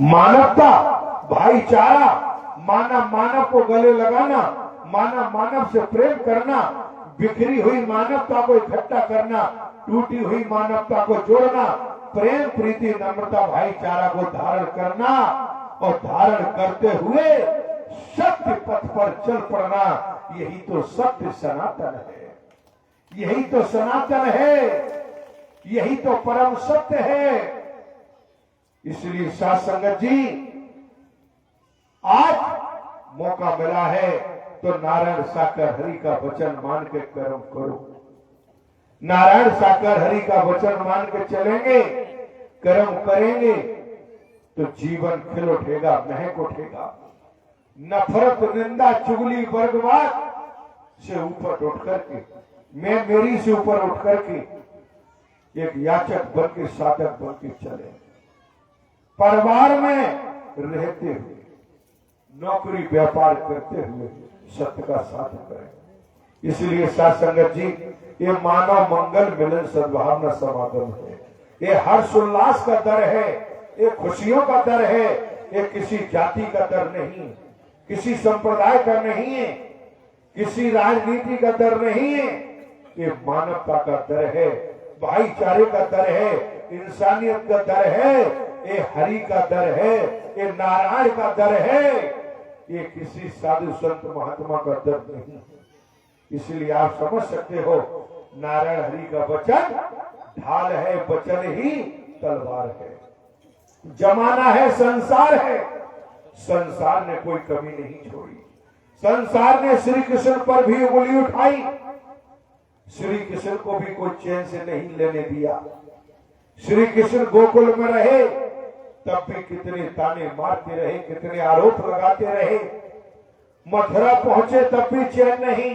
मानवता, भाईचारा, मानव मानव को गले लगाना, मानव मानव से प्रेम करना, बिखरी हुई मानवता को इकट्ठा करना, टूटी हुई मानवता को जोड़ना, प्रेम प्रीति नम्रता भाईचारा को धारण करना और धारण करते हुए सत्य पथ पर चल पड़ना, यही तो सत्य सनातन है, यही तो सनातन है, यही तो परम सत्य है। इसलिए साध संगत जी, आज मौका मिला है तो नारायण साकर हरि का वचन मान के कर्म करो। नारायण साकर हरि का वचन मान के चलेंगे, कर्म करेंगे तो जीवन खिल उठेगा, महक उठेगा। नफरत, निंदा, चुगली, वर्गवाद से ऊपर उठ करके, मैं मेरी से ऊपर उठ करके एक याचक बन के, साधक बन के चले। परिवार में रहते हुए, नौकरी व्यापार करते हुए सत्य का साथ करें। इसलिए साध संगत जी, ये मानव मंगल मिलन सद्भावना समागम है, ये हर्ष उल्लास का दर है, ये खुशियों का दर है, ये किसी जाति का दर नहीं, किसी संप्रदाय का नहीं है, किसी राजनीति का दर नहीं है, ये मानवता का दर है, भाईचारे का दर है, इंसानियत का दर है, ये हरि का दर है, ये नारायण का दर है, ये किसी साधु संत महात्मा का दर नहीं है। इसलिए आप समझ सकते हो, नारायण हरि का वचन ढाल है, वचन ही तलवार है। जमाना है, संसार है, संसार ने कोई कमी नहीं छोड़ी। संसार ने श्री कृष्ण पर भी उंगली उठाई, श्री कृष्ण को भी कोई चैन से नहीं लेने दिया। श्री कृष्ण गोकुल में रहे तब भी कितने ताने मारते रहे, कितने आरोप लगाते रहे। मथुरा पहुंचे तब भी चैन नहीं,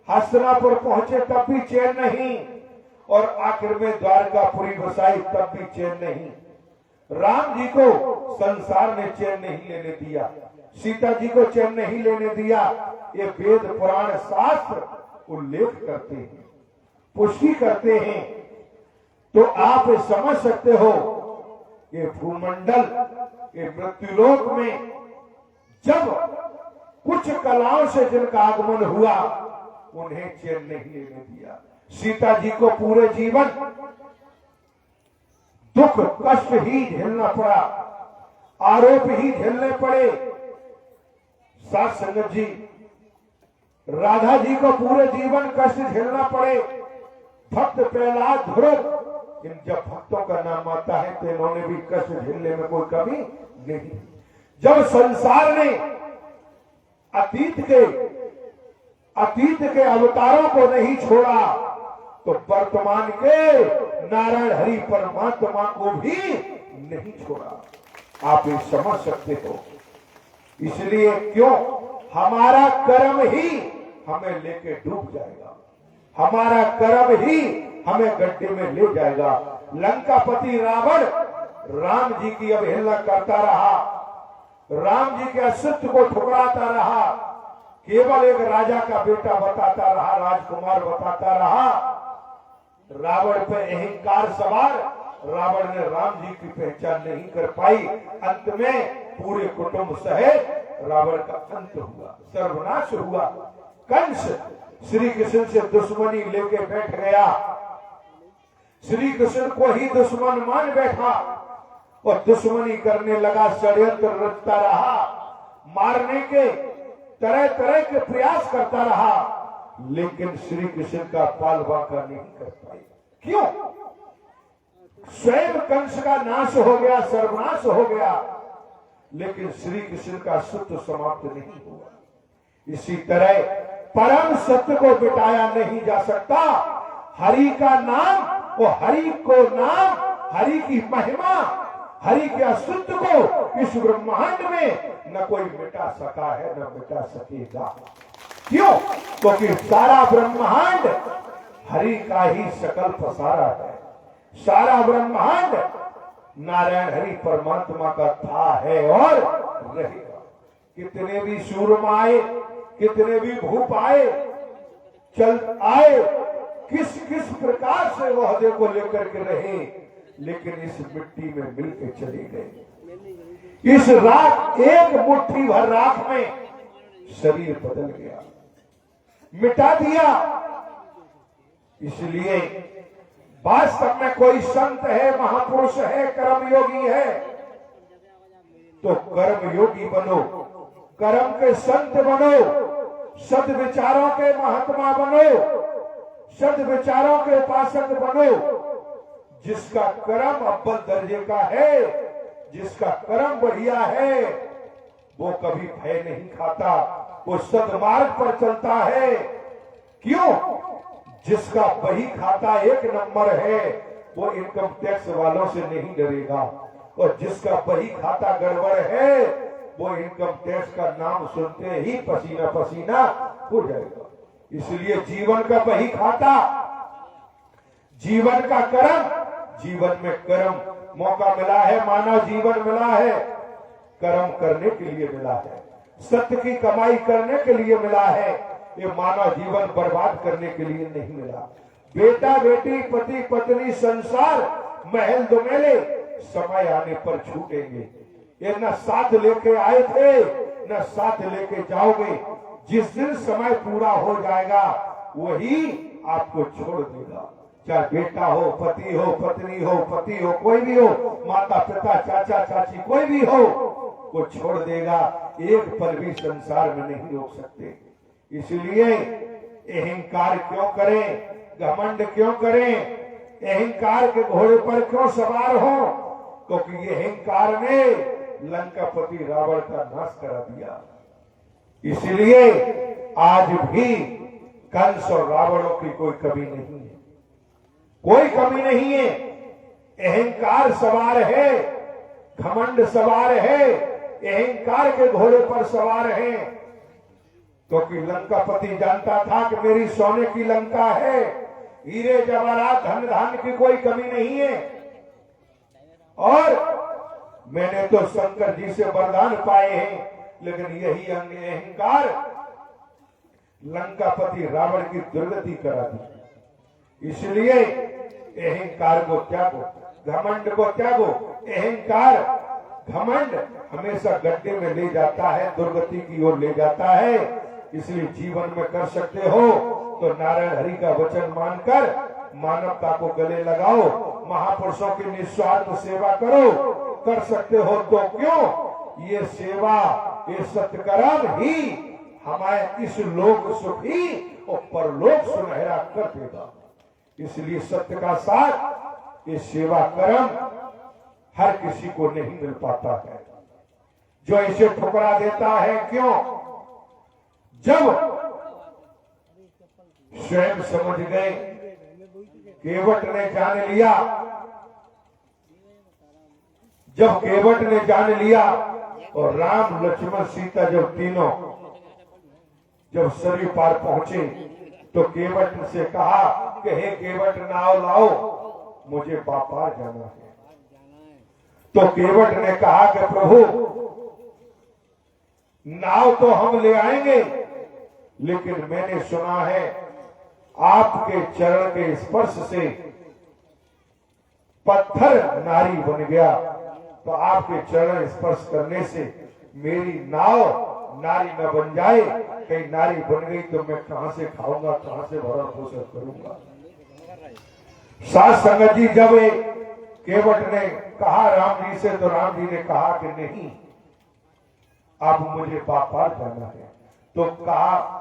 हस्तिनापुर पहुंचे तब भी चैन नहीं, और आखिर में द्वारकापुरी बसाई तब भी चैन नहीं। राम जी को संसार ने चैन नहीं लेने दिया, सीता जी को चैन नहीं लेने दिया। ये वेद पुराण शास्त्र उल्लेख करते हैं, पुष्टि करते हैं। तो आप समझ सकते हो, ये भूमंडल, ये मृत्युलोक में जब कुछ कलाओं से जिनका आगमन हुआ, उन्हें चैन नहीं लेने दिया। सीता जी को पूरे जीवन दुख कष्ट ही झेलना पड़ा, आरोप ही झेलने पड़े। साथ संगत जी, राधा जी को पूरे जीवन कष्ट झेलना पड़े। भक्त प्रहलाद, ध्रुव, इन जब भक्तों का नाम आता है तो इन्होंने भी कष्ट झेलने में कोई कमी नहीं। जब संसार ने अतीत के अवतारों को नहीं छोड़ा, तो वर्तमान के नारायण हरि परमात्मा को भी नहीं छोड़ा। आप ये समझ सकते हो। इसलिए क्यों, हमारा कर्म ही हमें लेके डूब जाएगा, हमारा कर्म ही हमें गड्ढे में ले जाएगा। लंकापति रावण राम जी की अवहेलना करता रहा, राम जी के अस्तित्व को ठुकराता रहा, केवल एक राजा का बेटा बताता रहा, राजकुमार बताता रहा। रावण पे अहंकार सवार रावण ने राम जी की पहचान नहीं कर पाई। अंत में पूरे कुटुंब सहित रावण का अंत हुआ, सर्वनाश हुआ। कंस श्री कृष्ण से दुश्मनी लेके बैठ गया, श्री कृष्ण को ही दुश्मन मान बैठा और दुश्मनी करने लगा, षड्यंत्र रचता रहा, मारने के तरह तरह के प्रयास करता रहा, लेकिन श्री कृष्ण का पाल वाका नहीं कर पाई। क्यों? स्वयं कंस का नाश हो गया, सर्वनाश हो गया, लेकिन श्री कृष्ण का सत्य समाप्त नहीं हुआ। इसी तरह परम सत्य को मिटाया नहीं जा सकता। हरि का नाम, वो हरि को नाम, हरि की महिमा, हरि के अस्तित्व को इस ब्रह्मांड में न कोई मिटा सका है, न मिटा सकेगा। क्यों? क्योंकि सारा ब्रह्मांड हरि का ही सकल पसारा है। सारा ब्रह्मांड नारायण हरि परमात्मा का था, है और रहेगा। कितने भी सूरमा आए, कितने भी भूप आए, चल आए, किस किस प्रकार से वह ओहदे को लेकर के रहे, लेकिन इस मिट्टी में मिलकर चले गए। इस राख, एक मुट्ठी भर राख में शरीर बदल गया, मिटा दिया। इसलिए वास्तव में कोई संत है, महापुरुष है, कर्मयोगी है तो कर्मयोगी बनो, कर्म के संत बनो, सद्विचारों के महात्मा बनो, सद्विचारों के उपासक बनो। जिसका कर्म अव्वल दर्जे का है, जिसका कर्म बढ़िया है, वो कभी भय नहीं खाता, वो सद्मार्ग पर चलता है। क्यों? जिसका बही खाता एक नंबर है वो इनकम टैक्स वालों से नहीं डरेगा, और जिसका बही खाता गड़बड़ है वो इनकम टैक्स का नाम सुनते ही पसीना पसीना हो जाएगा। इसलिए जीवन का बही खाता, जीवन का कर्म, जीवन में कर्म मौका मिला है, मानव जीवन मिला है, कर्म करने के लिए मिला है, सत्य की कमाई करने के लिए मिला है। ये मानव जीवन बर्बाद करने के लिए नहीं मिला। बेटा बेटी, पति पत्नी, संसार, महल दुमेले समय आने पर छूटेंगे। ये न साथ लेके आए थे न साथ लेके जाओगे। जिस दिन समय पूरा हो जाएगा वही आपको छोड़ देगा। चाहे बेटा हो, पति हो, पत्नी हो, पति हो, कोई भी हो, माता पिता, चाचा चाची, कोई भी हो, वो छोड़ देगा। एक पल भी संसार में नहीं रोक सकते। इसलिए अहंकार क्यों करें, घमंड क्यों करें, अहंकार के घोड़े पर क्यों सवार हो? क्योंकि ये अहंकार ने लंकापति रावण का नाश करा दिया। इसलिए आज भी कंस और रावणों की कोई कमी नहीं है, कोई कमी नहीं है। अहंकार सवार है, घमंड सवार है, अहंकार के घोड़े पर सवार है। क्योंकि लंकापति जानता था कि मेरी सोने की लंका है, हीरे जवाहरात धन धान की कोई कमी नहीं है। और मैंने तो शंकर जी से वरदान पाए हैं, लेकिन यही अहंकार लंकापति रावण की दुर्गति करा दी। इसलिए अहंकार को त्यागो, घमंड को त्यागो। अहंकार, घमंड हमेशा गड्ढे में ले जाता है, दुर्गति की ओर ले जाता है। इसलिए जीवन में कर सकते हो तो नारायण हरि का वचन मानकर मानवता को गले लगाओ, महापुरुषों की निस्वार्थ सेवा करो। कर सकते हो तो क्यों? ये सेवा, ये सत्कर्म ही हमारे इस लोक सुखी और परलोक सुनहरा कर देगा। इसलिए सत्य का साथ, ये सेवा कर्म हर किसी को नहीं मिल पाता है। जो इसे ठुकरा देता है, क्यों? जब स्वयं समझ गए, केवट ने जान लिया, जब केवट ने जान लिया और राम लक्ष्मण सीता जब तीनों जब सरयू पार पहुंचे तो केवट से कहा कि हे केवट, नाव लाओ, मुझे पार जाना है। तो केवट ने कहा कि प्रभु, नाव तो हम ले आएंगे, लेकिन मैंने सुना है आपके चरण के स्पर्श से पत्थर नारी बन गया, तो आपके चरण स्पर्श करने से मेरी नाव नारी न बन जाए। कहीं नारी बन गई तो मैं कहां से खाऊंगा, कहां से भरण पोषण करूंगा। सात संगत जी, जब केवट ने कहा राम जी से, तो राम जी ने कहा कि नहीं, अब मुझे पार जाना है। तो कहा,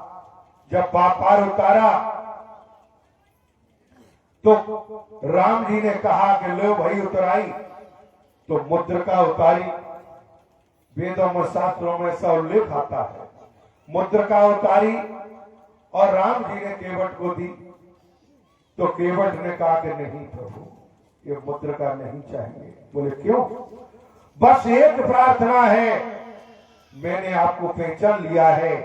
जब पार उतारा तो राम जी ने कहा कि लो भाई उतराई, तो मुद्रिका उतारी। वेदों में, शास्त्रों में ऐसा उल्लेख आता है। मुद्रिका उतारी और राम जी ने केवट को दी। तो केवट ने कहा कि नहीं प्रभु, ये मुद्रिका नहीं चाहिए। बोले क्यों? बस एक प्रार्थना है, मैंने आपको पहचान लिया है,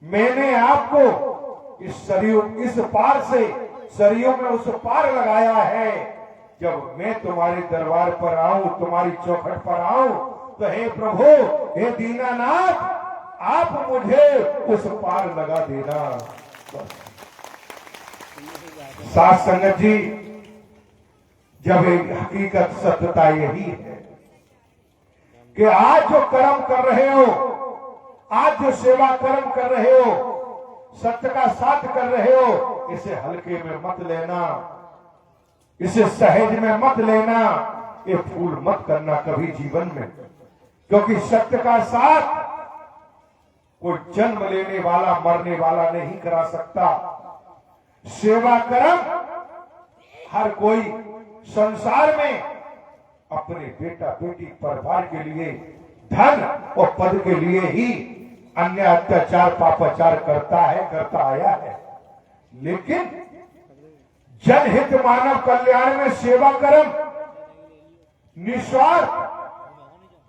मैंने आपको इस सरयू, इस पार से सरयू में उस पार लगाया है। जब मैं तुम्हारे दरबार पर आऊं, तुम्हारी चौखट पर आऊं, तो हे प्रभु, हे दीनानाथ, आप मुझे उस पार लगा देना। साथ संगत जी, जब एक हकीकत सत्यता यही है कि आज जो कर्म कर रहे हो, आज जो सेवा कर्म कर रहे हो, सत्य का साथ कर रहे हो, इसे हल्के में मत लेना, इसे सहज में मत लेना, ये फूल मत करना कभी जीवन में। क्योंकि सत्य का साथ कोई जन्म लेने वाला मरने वाला नहीं करा सकता। सेवा कर्म हर कोई संसार में अपने बेटा बेटी परिवार के लिए, धन और पद के लिए ही अन्य अत्याचार पापाचार करता है, करता आया है। लेकिन जनहित मानव कल्याण में सेवा कर्म निस्वार्थ,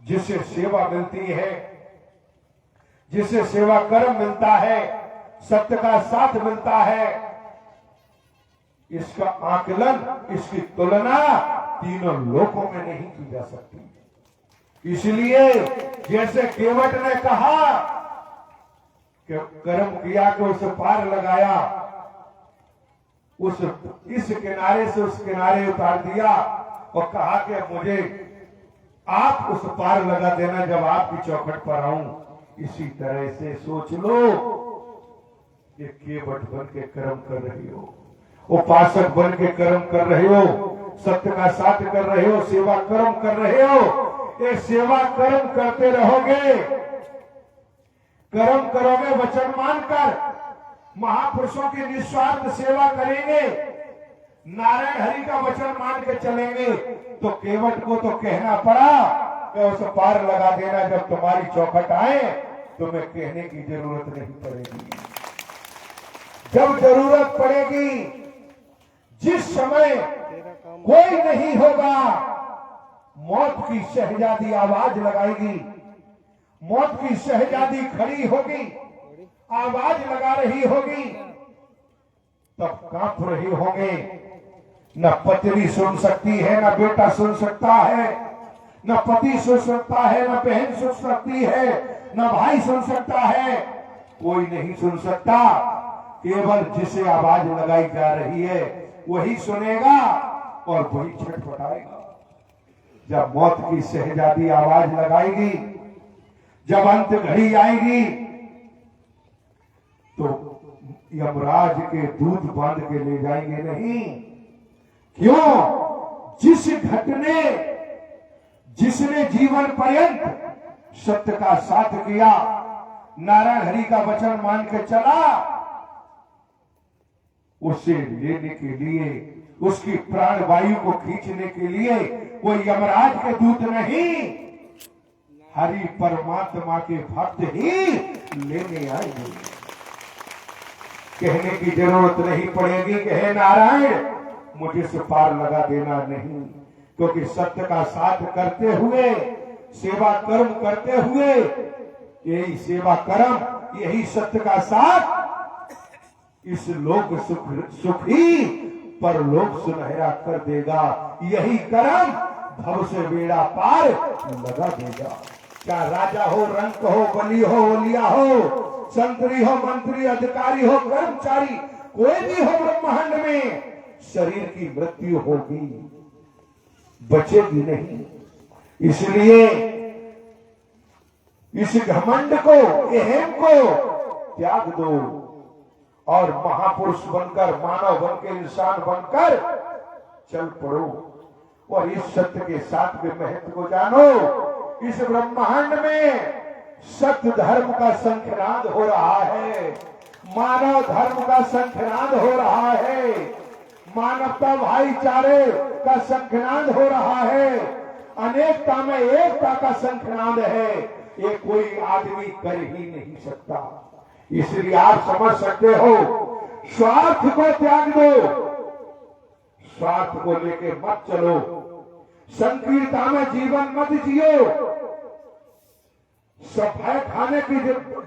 जिसे सेवा मिलती है, जिसे सेवा कर्म मिलता है, सत्य का साथ मिलता है, इसका आकलन, इसकी तुलना तीनों लोकों में नहीं की जा सकती। इसलिए जैसे केवट ने कहा कि कर्म किया कि उसे पार लगाया, उस इस किनारे से उस किनारे उतार दिया और कहा कि मुझे आप उस पार लगा देना जब आपकी चौखट पर आऊं। इसी तरह से सोच लो कि केवट बन के कर्म कर रही हो, उपासक बन के कर्म कर रहे हो, सत्य का साथ कर रहे हो, सेवा कर्म कर रहे हो। ये सेवा कर्म करते रहोगे, कर्म करोगे वचन मानकर, महापुरुषों की निस्वार्थ सेवा करेंगे, नारायण हरि का वचन मान के चलेंगे, तो केवट को तो कहना पड़ा कि उसे पार लगा देना जब तुम्हारी चौखट आए, तुम्हें कहने की जरूरत नहीं पड़ेगी। जब जरूरत पड़ेगी, जिस समय कोई नहीं होगा, मौत की शहजादी आवाज लगाएगी, मौत की शहजादी खड़ी होगी, आवाज लगा रही होगी, तब कांप रहे होंगे। न पत्नी सुन सकती है, न बेटा सुन सकता है, न पति सुन सकता है, न बहन सुन सकती है, न भाई सुन सकता है, कोई नहीं सुन सकता। केवल जिसे आवाज लगाई जा रही है वही सुनेगा और वही छटपटाएगा। जब मौत की शहजादी आवाज लगाएगी, जब अंत घड़ी आएगी, तो यमराज के दूत बांध के ले जाएंगे नहीं। क्यों? जिसने जीवन पर्यंत सत्य का साथ किया, नारायण हरि का वचन मान के चला, उसे लेने के लिए, उसकी प्राण वायु को खींचने के लिए कोई यमराज के दूत नहीं, हरि परमात्मा के भक्त ही लेने आएंगे। कहने की जरूरत नहीं पड़ेगी कि हे नारायण मुझे से पार लगा देना नहीं, क्योंकि सत्य का साथ करते हुए, सेवा कर्म करते हुए, यही सेवा कर्म, यही सत्य का साथ इस लोक सुख ही परलोक सुनहरा कर देगा। यही कर्म भव से बेड़ा पार लगा देगा। क्या राजा हो, रंक हो, बली हो, ओलिया हो, संतरी हो, मंत्री, अधिकारी हो, कर्मचारी, कोई भी हो ब्रह्मांड में, शरीर की मृत्यु होगी, बचेगी नहीं। इसलिए इस घमंड को, अहम को त्याग दो और महापुरुष बनकर, मानव बनकर, इंसान बनकर चल पड़ो और इस सत्य के साथ के महत्व को जानो। इस ब्रह्मांड में सत्य धर्म का शंखनाद हो रहा है, मानव धर्म का शंखनाद हो रहा है, मानवता भाईचारे का शंखनाद हो रहा है, अनेकता में एकता का शंखनाद है। ये कोई आदमी कर ही नहीं सकता। इसलिए आप समझ सकते हो, स्वार्थ को त्याग दो, स्वार्थ को लेके मत चलो, संकीर्णता में जीवन मत जियो। सफाई खाने की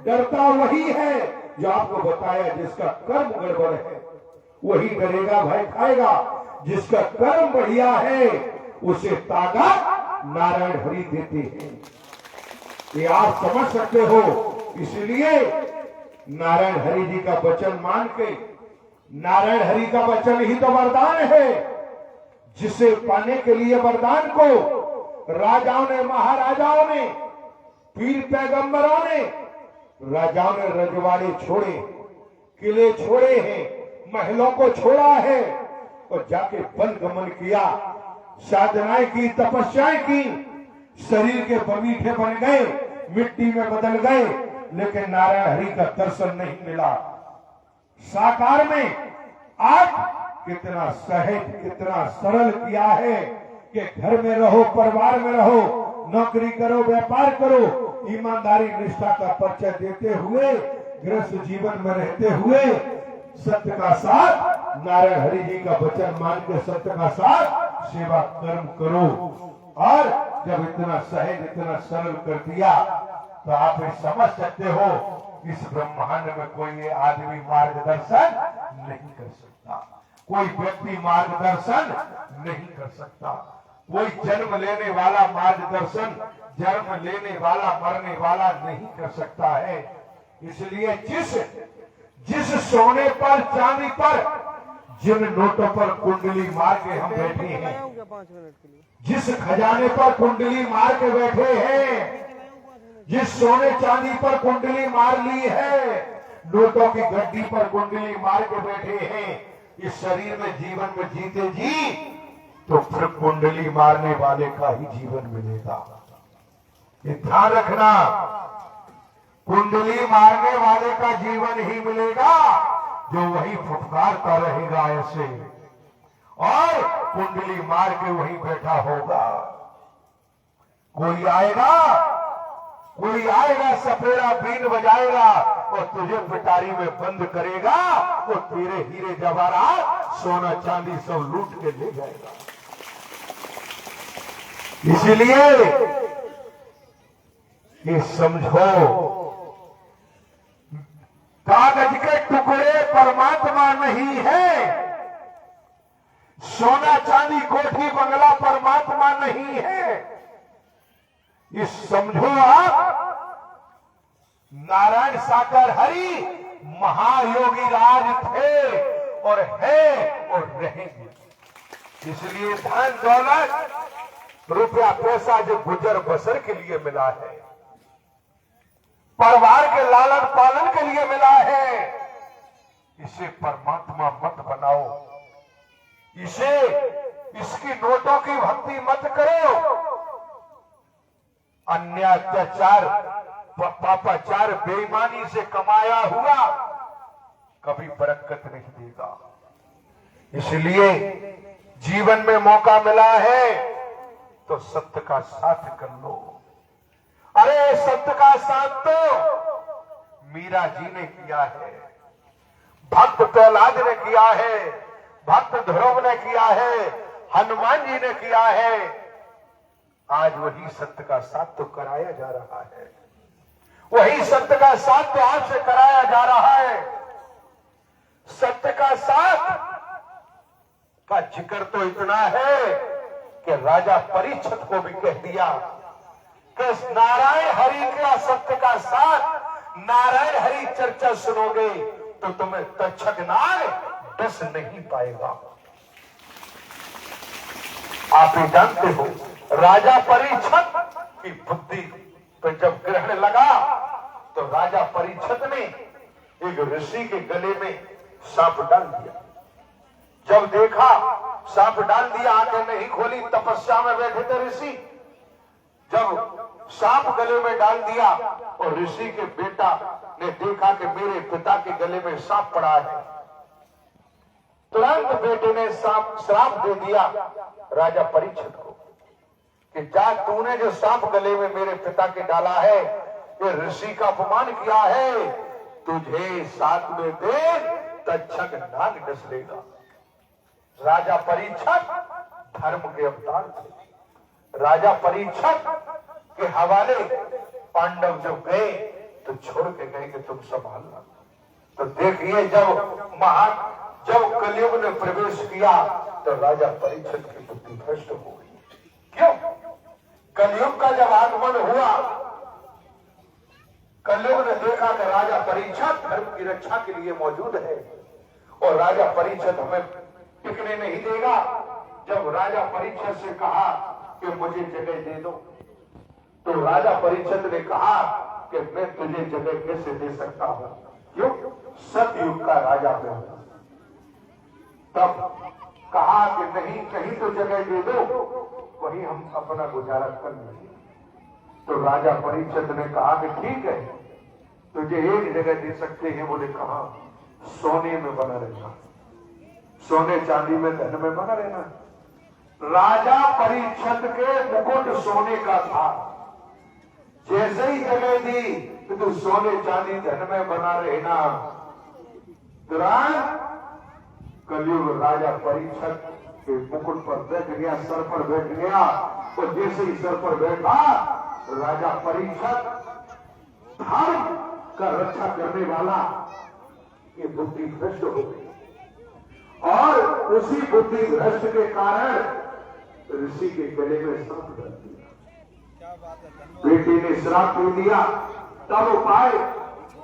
डरता वही है जो आपको बताया, जिसका कर्म गड़बड़ है वही डरेगा, भय खाएगा। जिसका कर्म बढ़िया है उसे ताकत नारायण हरि देते हैं। ये आप समझ सकते हो। इसलिए नारायण हरि जी का वचन मान के, नारायण हरि का वचन ही तो वरदान है, जिसे पाने के लिए वरदान को राजाओं ने, महाराजाओं ने, पीर पैगंबरों ने, राजाओं ने रजवाड़े छोड़े, किले छोड़े हैं, महलों को छोड़ा है और जाके वन गमन किया, साधनाएं की, तपस्याएं की, शरीर के बगीचे बन गए, मिट्टी में बदल गए, लेकिन नारायण हरि का दर्शन नहीं मिला। साकार में आज कितना सहज, कितना सरल किया है कि घर में रहो, परिवार में रहो, नौकरी करो, व्यापार करो, ईमानदारी निष्ठा का परिचय देते हुए, गृहस्थ जीवन में रहते हुए सत्य का साथ, नारायण हरि जी का वचन मान के सत्य का साथ सेवा कर्म करो। और जब इतना सहज, इतना सरल कर दिया तो आप ये समझ सकते हो इस ब्रह्मांड में कोई आदमी मार्गदर्शन नहीं कर सकता, कोई व्यक्ति मार्गदर्शन नहीं कर सकता, कोई जन्म लेने वाला मार्गदर्शन, जन्म लेने वाला, मरने वाला नहीं कर सकता है। इसलिए जिस सोने पर, चांदी पर, जिन नोटों पर कुंडली मार के हम बैठे हैं, जिस खजाने पर कुंडली मार के बैठे हैं, जिस सोने चांदी पर कुंडली मार ली है, नोटों की गड्डी पर कुंडली मार के बैठे हैं, इस शरीर में जीवन में जीते जी तो फिर कुंडली मारने वाले का ही जीवन मिलेगा। ये ध्यान रखना, कुंडली मारने वाले का जीवन ही मिलेगा जो वही फुफकारता रहेगा ऐसे, और कुंडली मार के वही बैठा होगा। कोई आएगा सपेरा बीन बजाएगा और तुझे पिटारी में बंद करेगा, वो तेरे हीरे जवाहरात, सोना चांदी सब लूट के ले जाएगा। इसीलिए ये समझो, कागज के टुकड़े परमात्मा नहीं है, सोना चांदी कोठी बंगला परमात्मा नहीं है। ये समझो आप, नारायण साकर हरि महायोगी राज थे और है और रहेंगे। इसलिए धन दौलत, रुपया पैसा जो गुजर बसर के लिए मिला है, परिवार के लालन पालन के लिए मिला है, इसे परमात्मा मत बनाओ, इसकी नोटों की भक्ति मत करो। अन्याय, अत्याचार, पापाचार, बेईमानी से कमाया हुआ कभी बरकत नहीं देगा। इसलिए जीवन में मौका मिला है तो सत्य का साथ कर लो। अरे सत्य का साथ तो मीरा जी ने किया है, भक्त प्रहलाद ने किया है, भक्त ध्रुव ने किया है, हनुमान जी ने किया है। आज वही सत्य का साथ तो कराया जा रहा है, वही सत्य का साथ तो आपसे कराया जा रहा है। सत्य का साथ का जिक्र तो इतना है कि राजा परीक्षित को भी कह दिया कि नारायण हरि का सत्य का साथ, नारायण हरि चर्चा सुनोगे तो तुम्हें तक्षक नाग डस नहीं पाएगा। आप ही जानते हो, राजा परीक्षित की बुद्धि पर जब ग्रहण लगा तो राजा परीक्षित ने एक ऋषि के गले में सांप डाल दिया। जब देखा सांप डाल दिया, आंखें नहीं खोली, तपस्या में बैठे थे ऋषि। जब सांप गले में डाल दिया और ऋषि के बेटा ने देखा कि मेरे पिता के गले में सांप पड़ा है, तुरंत बेटे ने श्राप दे दिया राजा परीक्षित को कि जा, तूने जो सांप गले में मेरे पिता के डाला है, ये ऋषि का अपमान किया है, तुझे 7वें दिन तक्षक नाग डस लेगा। राजा परीक्षित धर्म के अवतार थे। राजा परीक्षित के हवाले पांडव जो गए तो छोड़ के गए कि तुम संभालना। तो देखिए, जब कलयुग ने प्रवेश किया तो राजा परीक्षित की बुद्धि भ्रष्ट हो गई। क्यों? कलयुग का जब आगमन हुआ, कलयुग ने देखा कि राजा परीक्षित धर्म की रक्षा के लिए मौजूद है और राजा परीक्षित हमें टिकने नहीं देगा। जब राजा परीक्षित से कहा कि मुझे जगह दे दो। तो राजा परीक्षित ने कहा कि मैं तुझे जगह कैसे दे सकता हूं, क्यों? सतयुग का राजा मैं हूं। तब कहा कि नहीं, कहीं तो जगह दे दो, वहीं हम अपना गुजारा कर लेंगे। तो राजा परीक्षित ने कहा कि ठीक है, तुझे एक जगह दे सकते हैं। बोले कहा? सोने में बना रहना, सोने चांदी में, धन में बना रहना। राजा परीक्षित के मुकुट सोने का था, जैसे ही जगह दी कि तू सोने चांदी धन में बना रहना। तुरंत कलयुग राजा परीक्षित के मुकुट पर बैठ गया, सर पर बैठ गया। और जैसे ही सर पर बैठा, राजा परीक्षित धर्म का रक्षा करने वाला ये बुद्धि भ्रष्ट हो गई, और उसी बुद्धि भ्रष्ट के कारण ऋषि के गले में श्राप कर दिया। बेटी ने श्राप दे दिया। तब उपाय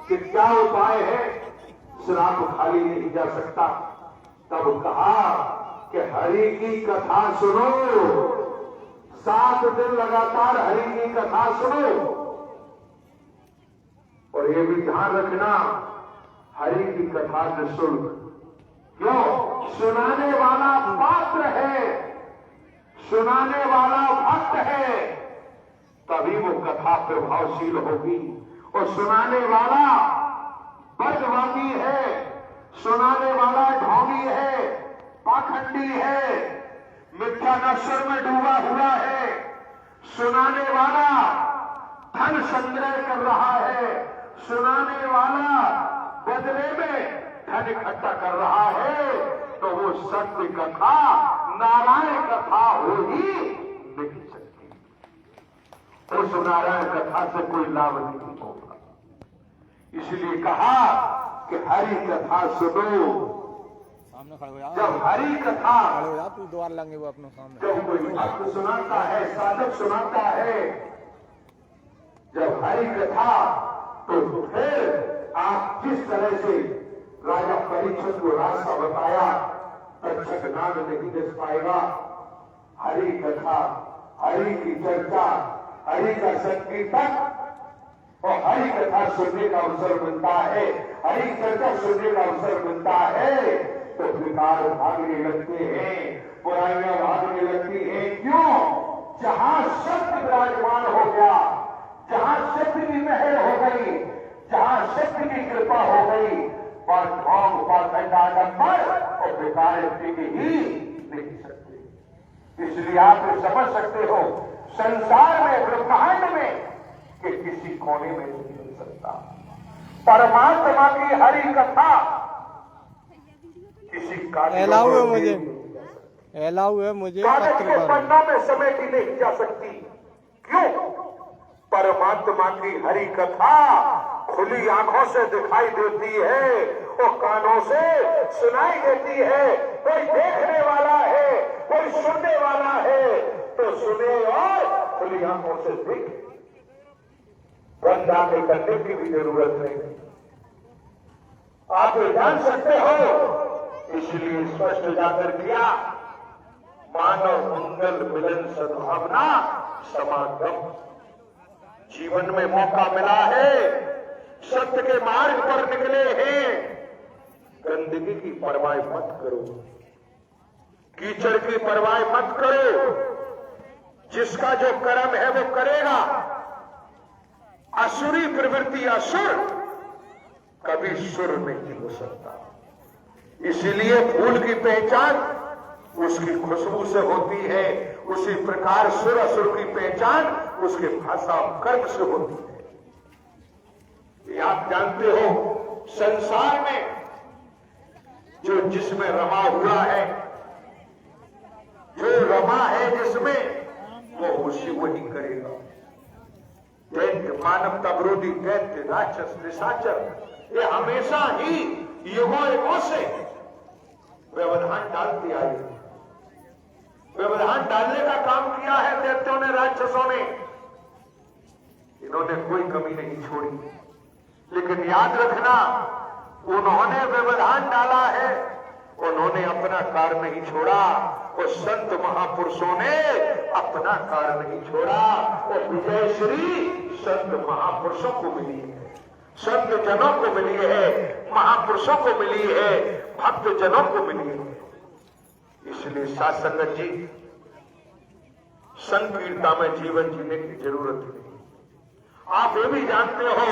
कि क्या उपाय है? श्राप खाली नहीं जा सकता। तब कहा कि हरि की कथा सुनो, 7 दिन लगातार हरि की कथा सुनो। और ये भी ध्यान रखना, हरि की कथा निःशुल्क। क्यों? सुनाने वाला पात्र है, सुनाने वाला भक्त है, तभी वो कथा प्रभावशील होगी। और सुनाने वाला बदवादी है, सुनाने वाला ढोंगी है, पाखंडी है, मिथ्या नशर में डूबा हुआ है, सुनाने वाला धन संग्रह कर रहा है, सुनाने वाला बदले में धन इकट्ठा कर रहा है, तो वो सत्य कथा, नारायण कथा हो ही नहीं सकती। उस नारायण कथा से कोई लाभ नहीं होगा। इसलिए कहा कि हरि कथा सुनो। जब हरि कथा, तू द्वार लेंगे वो अपने सामने, जब कोई भक्त सुनाता है, साधक सुनाता है, जब हरि कथा, तो फिर आप जिस तरह से राजा परीक्षित को रास्ता बताया, तक्षक नाग नहीं दस पाएगा। हरि कथा, हरि की चर्चा, हरि का संकीर्तन और हरि कथा सुनने का अवसर मिलता है, हरि चर्चा सुनने का अवसर मिलता है, तो विकार भागने लगते हैं, बुराइयां भागने लगती हैं। क्यों? जहां सत्य विराजमान हो गया, जहां सत्य की मेहर हो गई, जहां सत्य की कृपा हो गई, और ढोंग पर और बेकार टिक ही नहीं सकते। इसलिए आप समझ सकते हो, संसार में, ब्रह्मांड में कि किसी कोने में नहीं मिल सकता। परमात्मा की हरि कथा किसी एलाउ है मुझे, एलाउ है मुझे, कागज के पन्ना में समेटी नहीं जा सकती। क्यों? परमात्मा की हरि कथा खुली आंखों से दिखाई देती है और कानों से सुनाई देती है। कोई देखने वाला है, कोई सुनने वाला है, तो सुने और खुली आंखों से देखे। बंद आंखें करने की भी जरूरत नहीं, आप जान सकते हो। इसलिए स्पष्ट जाकर किया, मानव मंगल मिलन सद्भावना समागम। जीवन में मौका मिला है, सत्य के मार्ग पर निकले हैं, गंदगी की परवाह मत करो, कीचड़ की परवाह मत करो। जिसका जो कर्म है वो करेगा। असुरी प्रवृत्ति असुर कभी सुर नहीं हो सकता। इसीलिए फूल की पहचान उसकी खुशबू से होती है, उसी प्रकार सुर असुर की पहचान उसके भाषा कर्म से होती है। ये आप जानते हो, संसार में जो जिसमें रमा हुआ है, जो रमा है जिसमें, वो उसी वही करेगा। दैत्य, मानवता विरोधी दैत्य, राक्षस, निशाचर, ये हमेशा ही युगों युगों से व्यवधान डालते आए। व्यवधान डालने का काम किया है दैत्यों ने, राक्षसों ने। इन्होंने कोई कमी नहीं छोड़ी। लेकिन याद रखना, उन्होंने व्यवधान डाला है, उन्होंने अपना कार्य नहीं छोड़ा। और संत महापुरुषों ने अपना कार्य नहीं छोड़ा। और विजय श्री संत महापुरुषों को मिली है, संत जनों को मिली है, महापुरुषों को मिली है, भक्त जनों को मिली है। इसलिए साध संगत जी, संकीर्णता में जीवन जीने की जरूरत नहीं। आप ये भी जानते हो,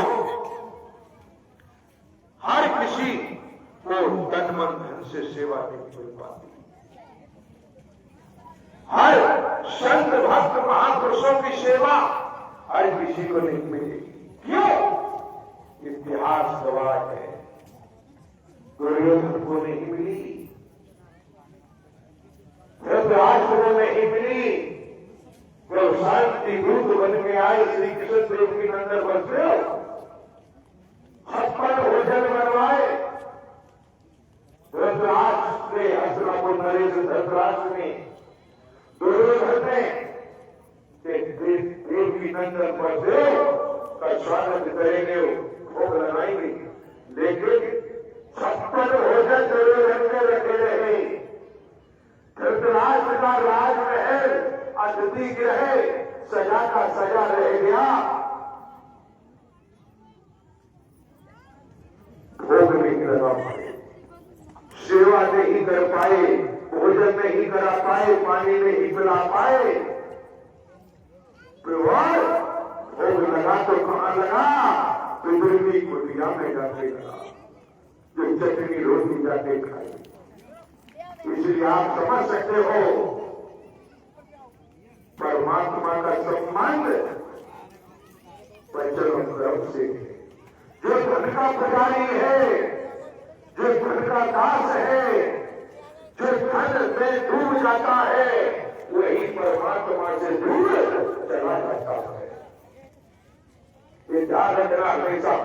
हर किसी को तन मन धन से सेवा नहीं मिल पाती। हर संत भक्त महापुरुषों की सेवा हर किसी को नहीं मिलेगी। क्यों? इतिहास गवाह है, दुर्योधन को नहीं मिली, धृतराष्ट्र को नहीं मिली। जब शांति दूत बन के आए श्री कृष्ण देव की नंदन बलदेव, 56 भोजन बनवाए। धृतराष्ट्र ने, हस्तिनापुर नरेश धृतराष्ट्र ने, दुर्योधन ने देव की नंदन बलदेव का स्वागत करेंगे, भोग लगाएंगे। लेकिन 56 भोजन दुर्योधन के रखे रहे। धृतराष्ट्र का राजमहल अतिथि गृह सजा का सजा रह गया। भोग नहीं लगा पाए, सेवा नहीं कर पाए, भोजन नहीं करा पाए, पानी नहीं पिला पाए। भोग लगा तो कहां लगा? पितृ की कुटिया में जाके लगा, जो चटनी रोटी जाके खाई। इसलिए आप समझ सकते हो परमात्मा का संबंध पंचम से। जो धन का पुजारी है, जो धन का दास है, जो धन में डूब जाता है, वही परमात्मा से दूर चला जाता है। ये ध्यान रखना हमेशा।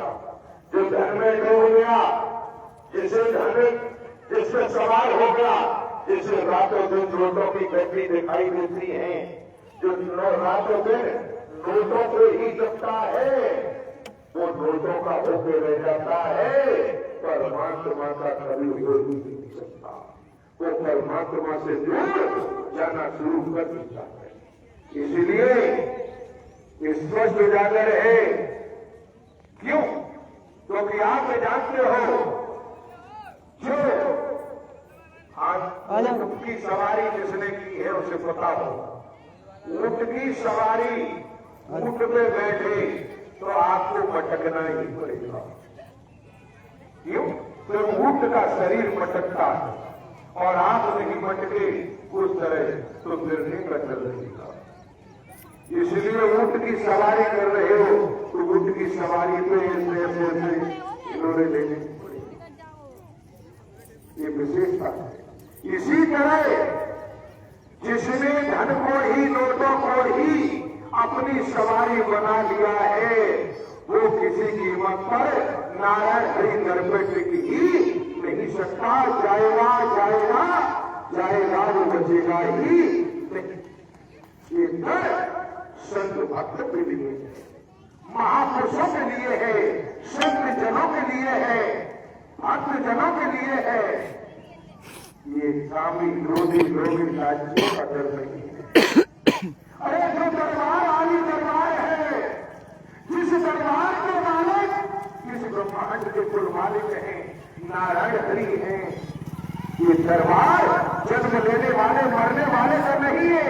जो धन में डूब गया, जिससे सवार हो गया, जिसे रातों दिन नोटों की गड्डी दिखाई देती है, जो रातों दिन नोटों को ही जपता है, वो नोटों का होकर रह जाता है। परमात्मा का कभी हो ही नहीं सकता। वो परमात्मा से दूर जाना शुरू कर देता है। इसलिए स्पष्ट उजागर है। क्यों? क्योंकि आप जानते हो, जो आज ऊंट की सवारी जिसने की है उसे पता हो, ऊंट की सवारी, ऊंट पे बैठे तो आपको भटकना ही पड़ेगा। क्यों? तो ऊंट का शरीर भटकता है और आप नहीं भटके उस तरह, तो गिरने का डर रहेगा। इसलिए ऊंट की सवारी कर रहे हो तो ऊंट की सवारी पे ऐसे इन्होंने लेने की पड़ेगी। ये विशेषता है। इसी तरह जिसने धन को ही, नोटों को ही अपनी सवारी बना लिया है, वो किसी कीमत पर नारायण हरि दर पे टिक ही नहीं सकता। जाएगा वो बचेगा ही नहीं। ये दर संत भक्त के लिए है, महापुरुषों के लिए है, संत जनों के लिए है, भक्त जनों के लिए है। ये कामी क्रोधी लोभी राज्यों का डर नहीं है। अरे जो दरबार आली दरबार है, जिस दरबार के मालिक इस ब्रह्मांड के कुल मालिक हैं, नारायण हरि हैं। ये दरबार जन्म लेने वाले मरने वाले का नहीं है।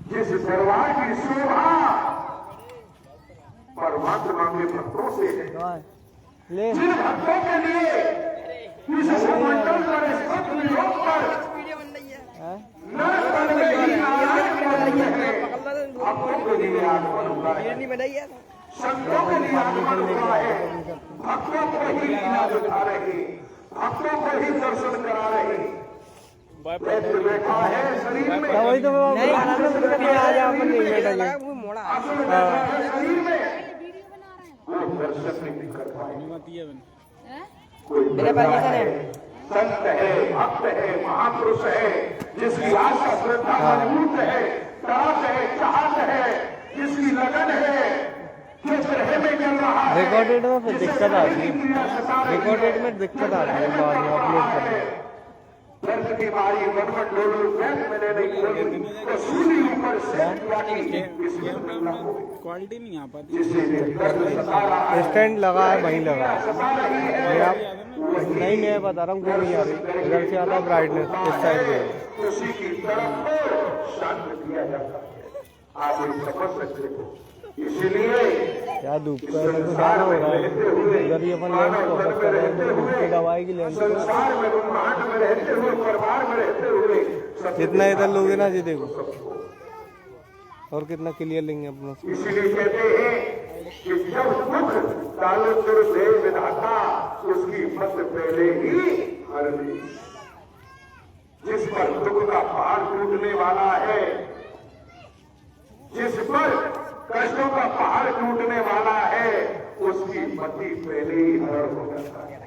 जिस दरबार की शोभा परमात्मा के भक्तों से है, जिन भक्तों के लिए इस मंडल पर, इस योग पर नर में ही नारायण है, भक्तों के लिए आगमन हुआ है, संतों के लिए आगमन हुआ है, भक्तों को ही लीला दिखा रहे, भक्तों को ही दर्शन करा रहे। बैठा है शरीर में, वही तो आज आप नहीं बैठा शरीर में वो दर्शन नहीं कर पाए। कोई संत है, भक्त है, महापुरुष है, जिसकी आशा श्रद्धा मजबूत है, तड़प है, चाहत है, जिसकी लगन है, जो ग्रह में चल रहा है। रिकॉर्डेड में फिर दिक्कत आती है, रिकॉर्डेड में दिक्कत आती है बाद में अपलोड करने। की बारी बटबट लोलो बैठ मैंने नहीं खोली तो सूली ऊपर से क्वालिटी नहीं आ पाती। स्टैंड लगा है, वहीं लगा है। ये आप नहीं, मैं बता रहा हूँ क्यों नहीं आ रही। इधर से आता ब्राइटनेस इस साइड में, उसी की तरफ को शांत किया जाता है। आप ये समझ सकते हो। इसीलिए क्या धूप का मेरे को जाना हो रहा है। इधर ही अपन लेंस फोकस कर रहे हैं, तो धूप की दवाई की लेंस संसार में ब्रह्मांड में रहते हुए परिवार में रहते हुए जितना इधर लोगे ना जी, देखो और कितना क्लियर लेंगे अपना। इसीलिए कहते हैं कि जब दुख तालुचुर दे विधाता उसकी मत पहले ही हर ली। जिस पर दुख का पहाड़ टूटने वाला है, जिस पर कष्टों का पहाड़ टूटने वाला है, उसकी मति पहले ही हरण हो जाता है।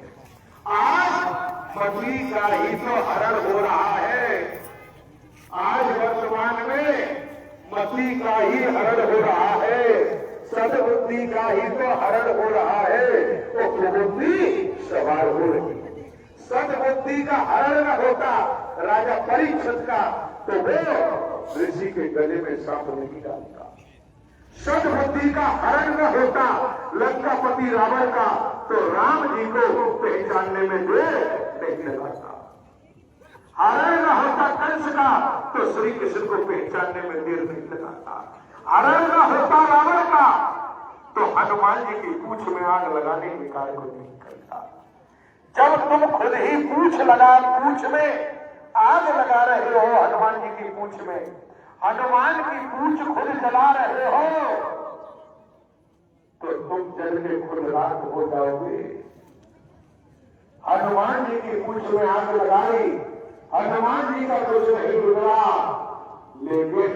आज मति का ही तो हरण हो रहा है। आज वर्तमान में मति का ही हरण हो रहा है, सद्बुद्धि का ही तो हरण हो रहा है, तो कुबुद्धि सवार हो रही है। सद्बुद्धि का हरण न होता राजा परीक्षित का, तो वो ऋषि के गले में सांप नहीं डालता। सद्बुद्धि का हरण न होता लंकापति रावण का, तो राम जी को पहचानने में देर नहीं लगाता। हरण न होता कंस का, तो श्री कृष्ण को पहचानने में देर नहीं लगाता। हरण न होता रावण का, तो हनुमान जी की पूंछ में आग लगाने के कार्य को नहीं करता। जब तुम खुद ही पूंछ में आग लगा रहे हो, हनुमान जी की पूंछ में हनुमान की पूंछ खुद जला रहे हो, तो तुम जल के खुद राख हो जाओगे। हनुमान जी की पूंछ में आग लगाई, हनुमान जी का कुछ नहीं बिगड़ा, लेकिन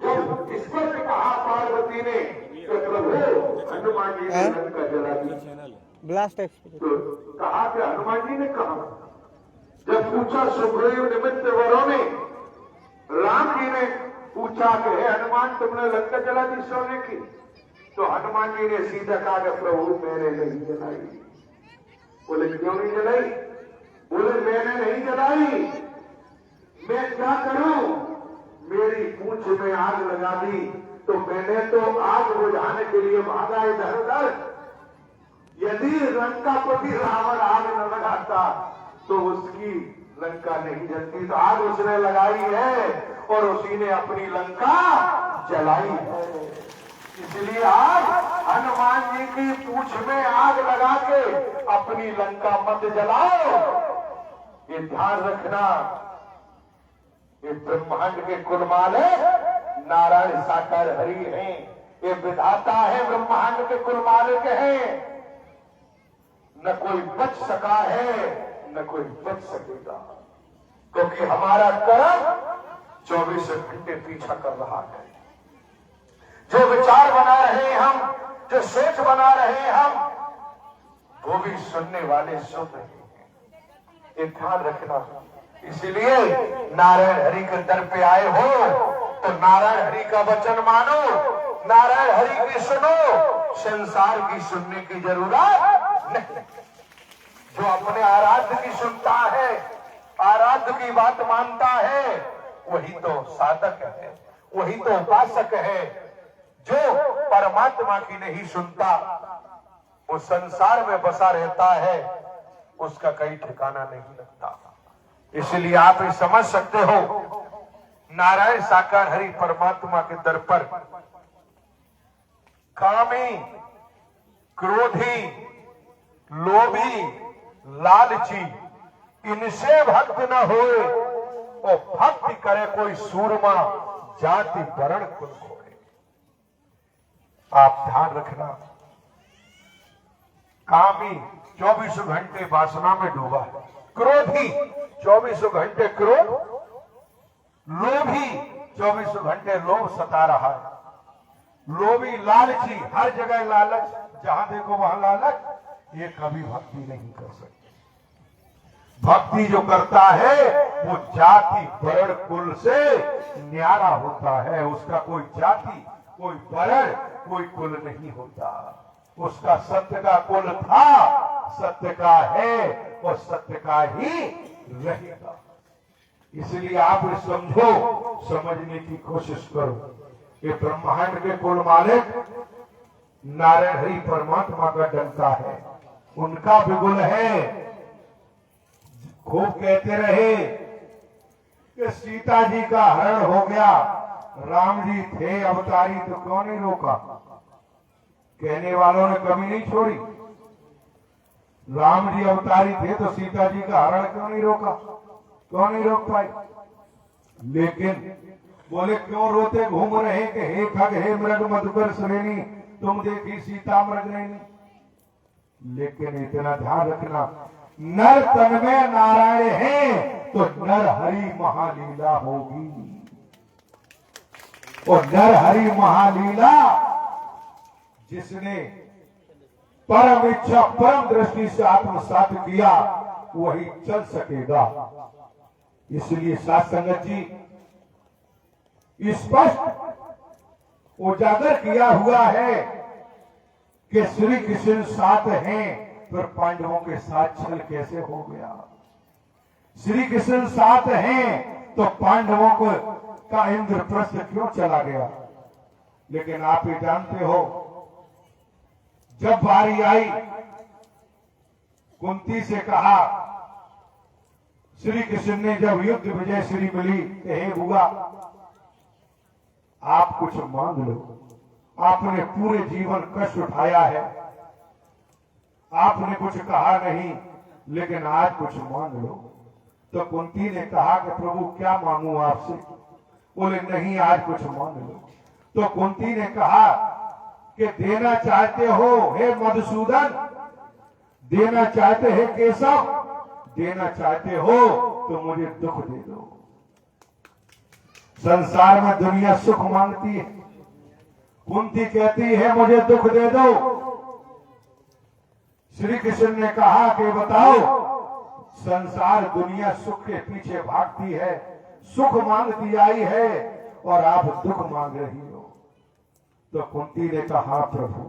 जब ईश्वर ने कहा पार्वती ने कि प्रभु हनुमान जी ने लंका जला दी, ब्लास्ट एक्सपीरियंस तो कहा कि हनुमान जी ने कहा। जब पूछा सुग्रीव निमित्त वरों ने, राम जी ने पूछा कि हे हनुमान तुमने लंका जला दी सोने की, तो हनुमान जी ने सीधा कहा कि प्रभु मैंने नहीं जलाई। बोले क्यों नहीं जलाई? बोले मैंने नहीं जलाई, मैं क्या करूं? मेरी पूंछ में आग लगा दी, तो मैंने तो आग बुझाने के लिए भागा इधर उधर। यदि लंकापति रावण आग न लगाता तो उसकी लंका नहीं जलती। तो आग उसने लगाई है और उसी ने अपनी लंका जलाई है। इसलिए आज हनुमान जी की पूंछ में आग लगा के अपनी लंका मत जलाओ। ये ध्यान रखना, ये ब्रह्मांड के कुल मालिक नारायण साकार हरि हैं। ये विधाता है, ब्रह्मांड के कुल मालिक हैं। न कोई बच सका है, न कोई बच सकेगा, क्योंकि हमारा कर्म 24 घंटे पीछा कर रहा है। जो विचार बना रहे हैं हम, जो सोच बना रहे हैं हम, वो भी सुनने वाले सुन रहे हैं। ये ध्यान रखना। इसीलिए नारायण हरि के दर पे आए हो तो नारायण हरि का वचन मानो, नारायण हरि की सुनो, संसार की सुनने की जरूरत नहीं। जो अपने आराध्य की सुनता है, आराध्य की बात मानता है, वही तो साधक है, वही तो उपासक है। जो परमात्मा की नहीं सुनता, वो संसार में बसा रहता है, उसका कहीं ठिकाना नहीं लगता। इसलिए आप ये समझ सकते हो, नारायण साकार हरि परमात्मा के दर पर कामी, क्रोधी, लोभी, लालची, इनसे भक्त न होए, और भक्ति करे कोई सूरमा, जाति वर्ण कुल खोए। आप ध्यान रखना। कामी 24 घंटे वासना में डूबा है, क्रोधी 24 घंटे क्रोध, लोभी 24 घंटे लोभ सता रहा है, लोभी लालची हर जगह लालच, जहां देखो वहां लालच, ये कभी भक्ति नहीं कर सकते। भक्ति जो करता है वो जाति वर्ण कुल से न्यारा होता है। उसका कोई जाति, कोई वर्ण, कोई कुल नहीं होता। उसका सत्य का कुल था, सत्य का है और सत्य का ही रहेगा। इसलिए आप समझो, समझने की कोशिश करो। ये ब्रह्मांड के कुल मालिक नारायण हरि परमात्मा का डंका है, उनका बिगुल है। खूब कहते रहे कि सीता जी का हरण हो गया, राम जी थे अवतारी तो क्यों नहीं रोका? कहने वालों ने कमी नहीं छोड़ी। राम जी अवतारी थे तो सीता जी का हरण क्यों नहीं रोका? क्यों नहीं रोक पाए? लेकिन बोले क्यों रोते घूम रहे कि हे खग हे मृग मधुकर श्रेणी, तुम देखी सीता मृग नहीं। लेकिन इतना ध्यान रखना, नर तन में नारायण है तो नर हरि महालीला होगी। और नर हरि महालीला जिसने परम इच्छा परम दृष्टि से आत्मसात किया वही चल सकेगा। इसलिए साथ संगत जी स्पष्ट उजागर किया हुआ है कि श्री कृष्ण साथ हैं, फिर पांडवों के साथ छल कैसे हो गया? श्री कृष्ण साथ हैं तो पांडवों को का इंद्रप्रस्थ क्यों चला गया? लेकिन आप ये जानते हो, जब बारी आई कुंती से कहा, श्री कृष्ण ने जब युद्ध विजय श्री मिली, हे बुआ आप कुछ मांग लो, आपने पूरे जीवन कष्ट उठाया है, आपने कुछ कहा नहीं, लेकिन आज कुछ मांग लो। तो कुंती ने कहा कि प्रभु क्या मांगू आपसे? बोले नहीं आज कुछ मांग लो। तो कुंती ने कहा कि देना चाहते हो हे मधुसूदन, देना चाहते हैं केशव, देना चाहते हो तो मुझे दुख दे दो। संसार में दुनिया सुख मांगती है, कुंती कहती है मुझे दुख दे दो। श्री कृष्ण ने कहा कि बताओ, संसार दुनिया सुख के पीछे भागती है, सुख मांगती आई है और आप दुख मांग रही हो। तो कुंती ने कहा प्रभु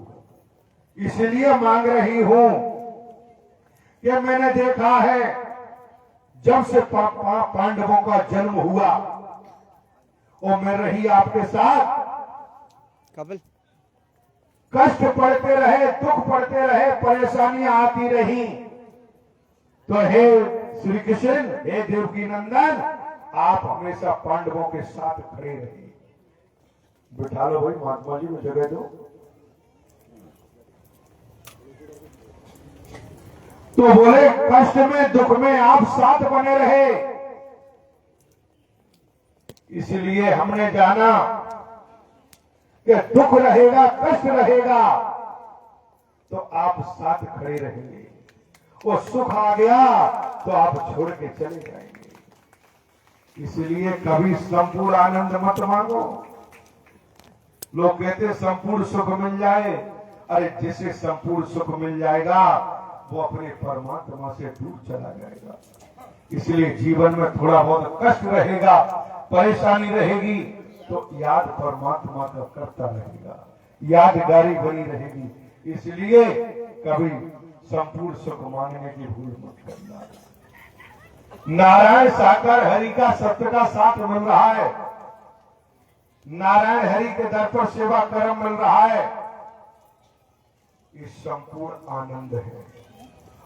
इसलिए मांग रही हूं कि मैंने देखा है जब से पांडवों का जन्म हुआ और मैं रही आपके साथ, कपिल कष्ट पड़ते रहे, दुख पड़ते रहे, परेशानियां आती रही, तो हे श्री कृष्ण, हे देवकी नंदन, आप हमेशा पांडवों के साथ खड़े रहे। बिठा लो भाई, महात्मा जी को जगह दो। तो बोले कष्ट में दुख में आप साथ बने रहे, इसलिए हमने जाना कि दुख रहेगा, कष्ट रहेगा तो आप साथ खड़े रहेंगे, और सुख आ गया तो आप छोड़ के चले जाएंगे। इसलिए कभी संपूर्ण आनंद मत मांगो। लोग कहते संपूर्ण सुख मिल जाए, अरे जिसे संपूर्ण सुख मिल जाएगा वो अपने परमात्मा से दूर चला जाएगा। इसलिए जीवन में थोड़ा बहुत कष्ट रहेगा, परेशानी रहेगी, तो याद परमात्मा का करता रहेगा, यादगारी बनी रहेगी। इसलिए कभी संपूर्ण सुख मांगने की भूल मत करना। नारायण साकार हरि का सत्य का साथ मिल रहा है, नारायण हरि के दर पर सेवा कर्म मिल रहा है, ये संपूर्ण आनंद है।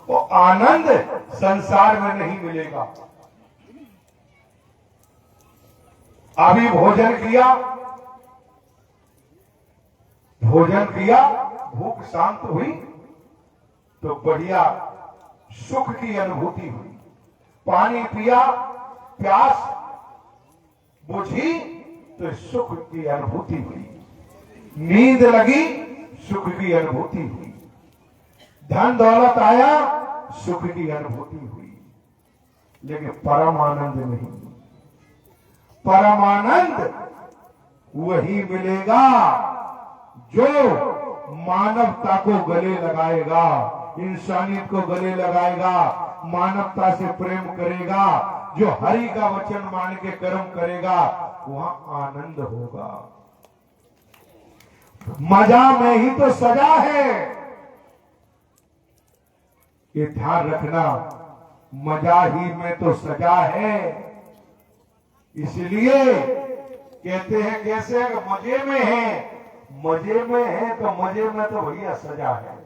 वो आनंद संसार में नहीं मिलेगा। अभी भोजन किया, भूख शांत हुई तो बढ़िया सुख की अनुभूति हुई। पानी पिया, प्यास बुझी तो सुख की अनुभूति हुई। नींद लगी, सुख की अनुभूति हुई। धन दौलत आया, सुख की अनुभूति हुई। लेकिन परम आनंद नहीं। परम आनंद वही मिलेगा जो मानवता को गले लगाएगा, इंसानियत को गले लगाएगा, मानवता से प्रेम करेगा, जो हरि का वचन मान के कर्म करेगा, वहां आनंद होगा। मजा में ही तो सजा है। ये ध्यान रखना, मजा ही में तो सजा है। इसलिए कहते हैं कैसे मजे में है, मजे में है तो मजे में तो भैया सजा है,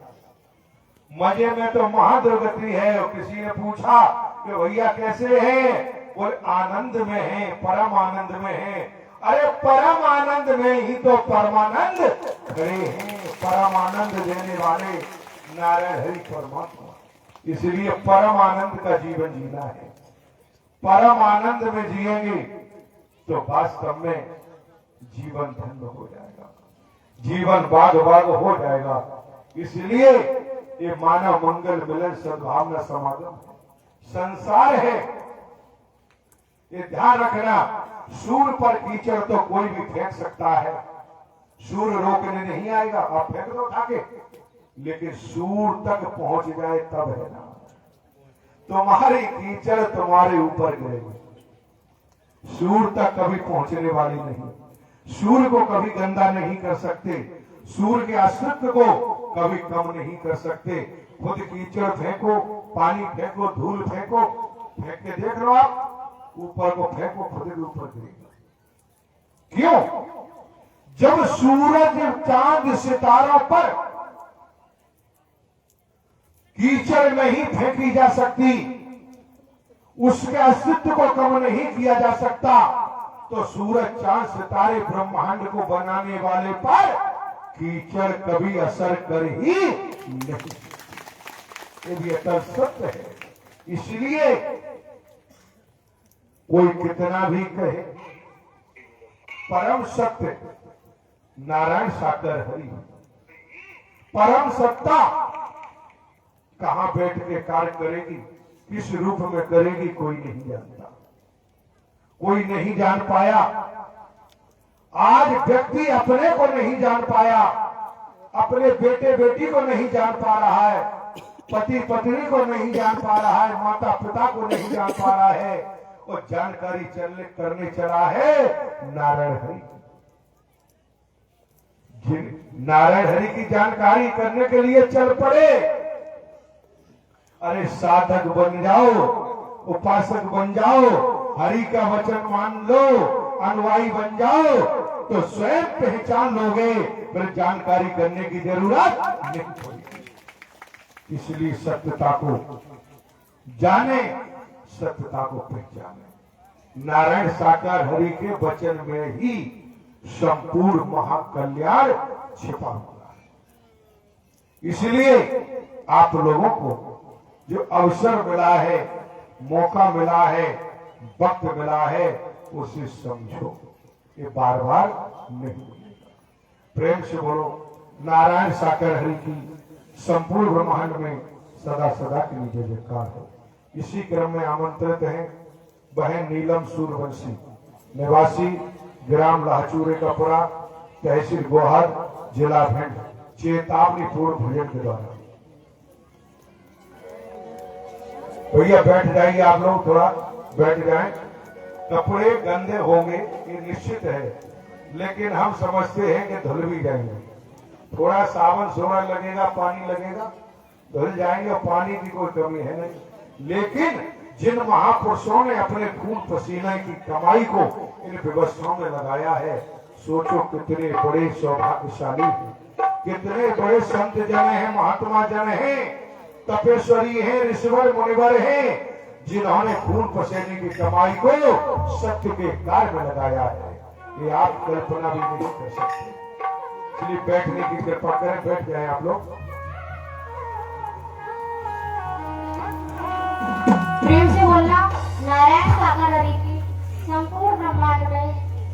मजे में तो महादुर्गति है। और किसी ने पूछा कि भैया कैसे है, बोले आनंद में है, परम आनंद में है। अरे परम आनंद में ही तो परमानंद खड़े हैं, परम आनंद देने वाले नारायण हरि परमात्मा। इसलिए परम आनंद का जीवन जीना है। परम आनंद में जिएंगे तो वास्तव में जीवन धन्य हो जाएगा, जीवन बाग बाग हो जाएगा। इसलिए ये मानव मंगल मिलन सद्भावना समागम है, संसार है। ये ध्यान रखना, सूर्य पर कीचड़ तो कोई भी फेंक सकता है, सूर्य रोकने नहीं आएगा, आप फेंक दो उठा के, लेकिन सूर्य तक पहुंच जाए तब है ना। तुम्हारी कीचड़ तुम्हारे ऊपर गिरेगी, सूर्य तक कभी पहुंचने वाली नहीं। सूर्य को कभी गंदा नहीं कर सकते, सूर्य के अस्तित्व को कभी कम नहीं कर सकते। खुद कीचड़ फेंको, पानी फेंको, धूल फेंको, फेंक के देख लो आप, ऊपर को फेंको, खुद के ऊपर गिरेगा। क्यों? जब सूरज चांद सितारों पर कीचड़ नहीं फेंकी जा सकती, उसके अस्तित्व को कम नहीं किया जा सकता, तो सूरज चांद सितारे ब्रह्मांड को बनाने वाले पर कीचड़ कभी असर कर ही नहीं। ये भी अटल सत्य है। इसलिए कोई कितना भी कहे, परम सत्य नारायण साकर हरि, परम सत्ता कहां बैठ के कार्य करेगी, किस रूप में करेगी, कोई नहीं जानता, कोई नहीं जान पाया। आज व्यक्ति अपने को नहीं जान पाया, अपने बेटे बेटी को नहीं जान पा रहा है, पति पत्नी को नहीं जान पा रहा है, माता पिता को नहीं जान पा रहा है, और जानकारी करने चला है नारायण हरि। नारायण हरि की जानकारी करने के लिए चल पड़े। अरे साधक बन जाओ, उपासक बन जाओ, हरि का वचन मान लो, अनुयायी बन जाओ, तो स्वयं पहचान लोगे, फिर जानकारी करने की जरूरत नहीं पड़ेगी। इसलिए सत्यता को जाने, सत्यता को पहचाने। नारायण साकार हरि के वचन में ही संपूर्ण महाकल्याण छिपा हुआ है। इसलिए आप लोगों को जो अवसर मिला है, मौका मिला है, वक्त मिला है, उसे समझो, ये बार बार नहीं मिलेगा। प्रेम से बोलो नारायण साकर हरि की संपूर्ण ब्रह्मांड में सदा सदा के लिए जयकार हो। इसी क्रम में आमंत्रित हैं बहन नीलम सूर्यवंशी, निवासी ग्राम लाहचूरे कपुरा, तहसील गोहर, जिला भिंड, चेतावनी पूर्ण भोजन के द्वारा। भैया बैठ जाइए, आप लोग थोड़ा बैठ जाएं। कपड़े गंदे होंगे ये निश्चित है, लेकिन हम समझते हैं कि धुल भी जाएंगे। थोड़ा साबुन सोना लगेगा, पानी लगेगा, धुल जाएंगे, पानी की कोई कमी है नहीं। लेकिन जिन महापुरुषों ने अपने खून पसीने की कमाई को इन व्यवस्थाओं में लगाया है, सोचो कितने बड़े सौभाग्यशाली हैं, कितने बड़े संत जन हैं, महात्मा जन हैं, तपेश्वरी हैं, ऋषिवर मुनिवर हैं, जिन्होंने खून पसीने की कमाई को सत्य के कार्य में लगाया है। ये आप कल्पना भी नहीं कर सकते। इसलिए बैठने की कृपा करें, बैठ जाए आप लोग। प्रेम से बोलना नारायण साकार हरि की संपूर्ण ब्रह्मांड में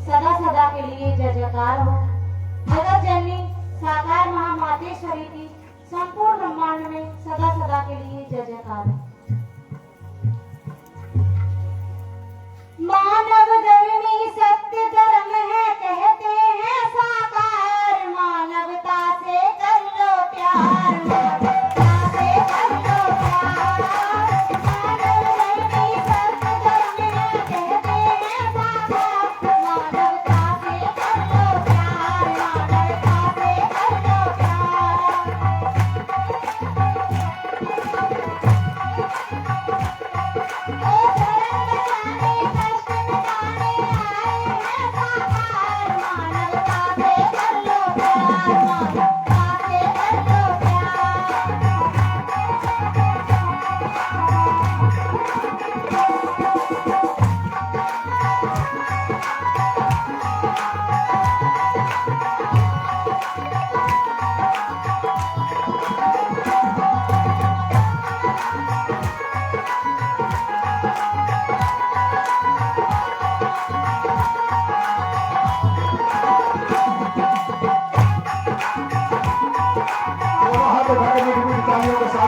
सदा सदा के लिए जय जयकार हो। जगत जननी साकार महामातेश्वरी की संपूर्ण ब्रह्मांड में सदा सदा के लिए जय जयकार हो। मानव धर्मी सत्य धर्म है कहते हैं साकार, मानवता से कर लो प्यार, मानवता से कर लो प्यार। मानव धर्मी सत्य धर्म है कहते हैं साकार, मानवता से कर लो प्यार, मानवता से कर लो प्यार।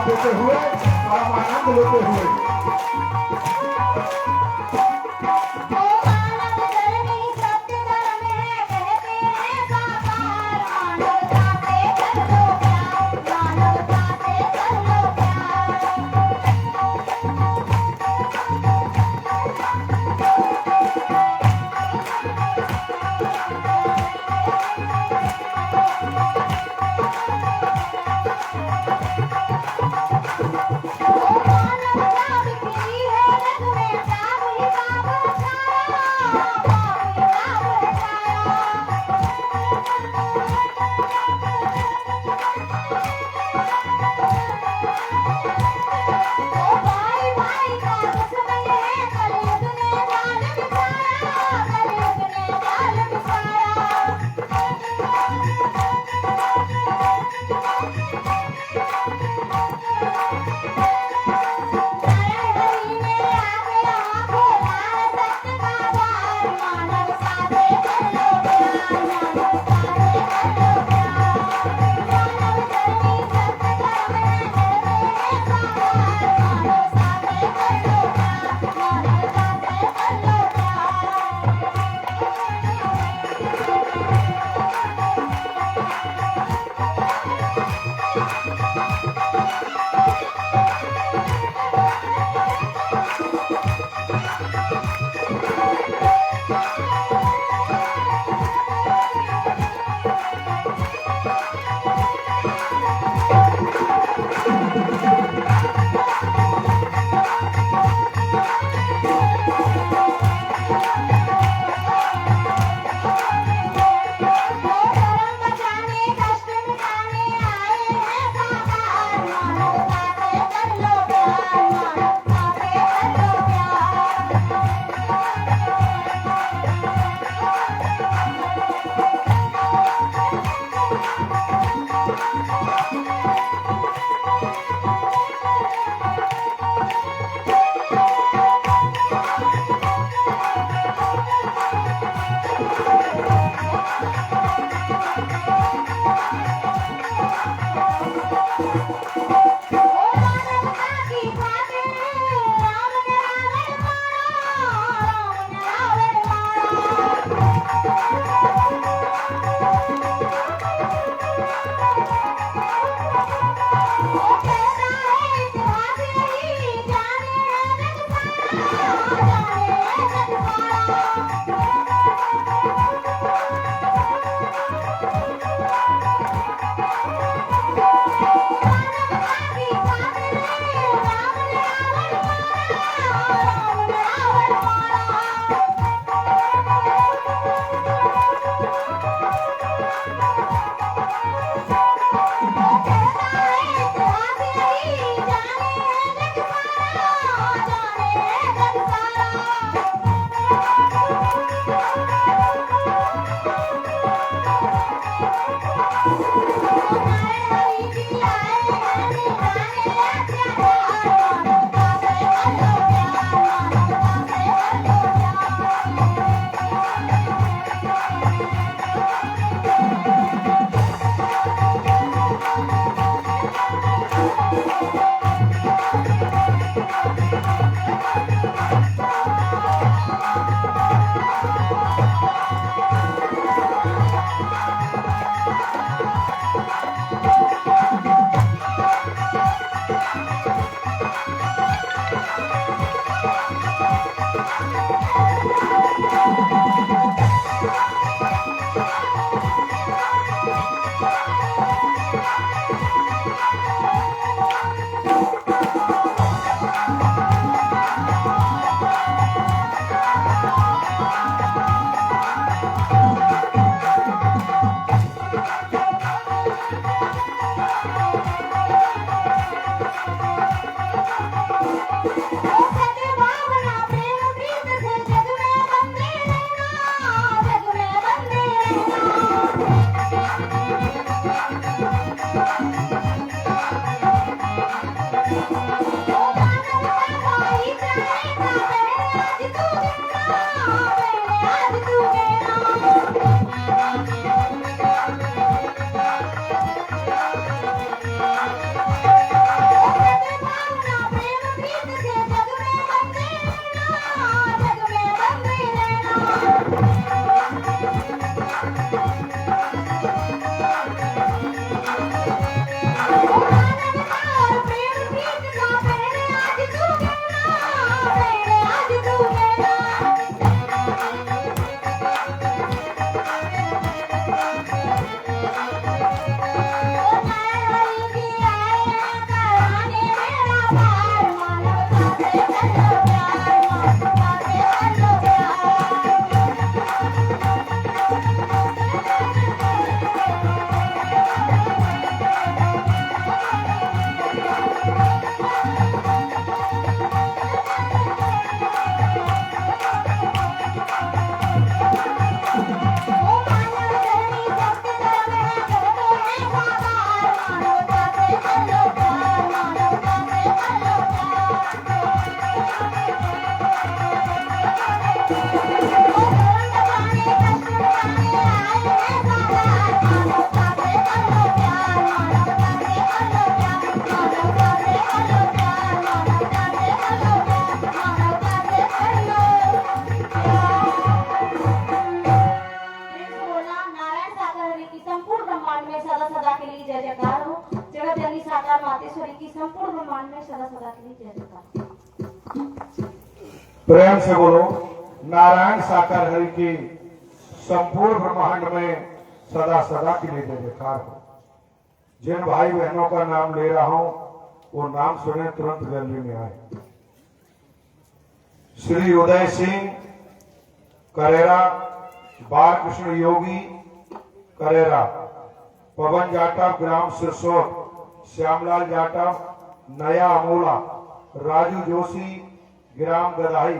देते हुए परम आनंद लेते हुए ओ मानव धर्मी सत्य धर्म है कहते हैं साकार मानवता से कर लो प्यार मानवता से कर लो ब्रह्मांड में सदा सदा के लिए जय जयकार हो। जगत जननी साकार मातेश्वरी की संपूर्ण ब्रह्मांड में सदा सदा के लिए जय जयकार। प्रेम से बोलो नारायण साकार हरि की संपूर्ण ब्रह्मांड में सदा सदा के लिए जय जयकार हो। जिन भाई बहनों का नाम ले रहा हूं वो नाम सुने तुरंत गैलरी में आए। श्री उदय सिंह करेरा, बालकृष्ण योगी करेरा, पवन जाटव ग्राम सिरसोर, श्यामलाल जाटव नया अमोला, राजू जोशी ग्राम गदाई,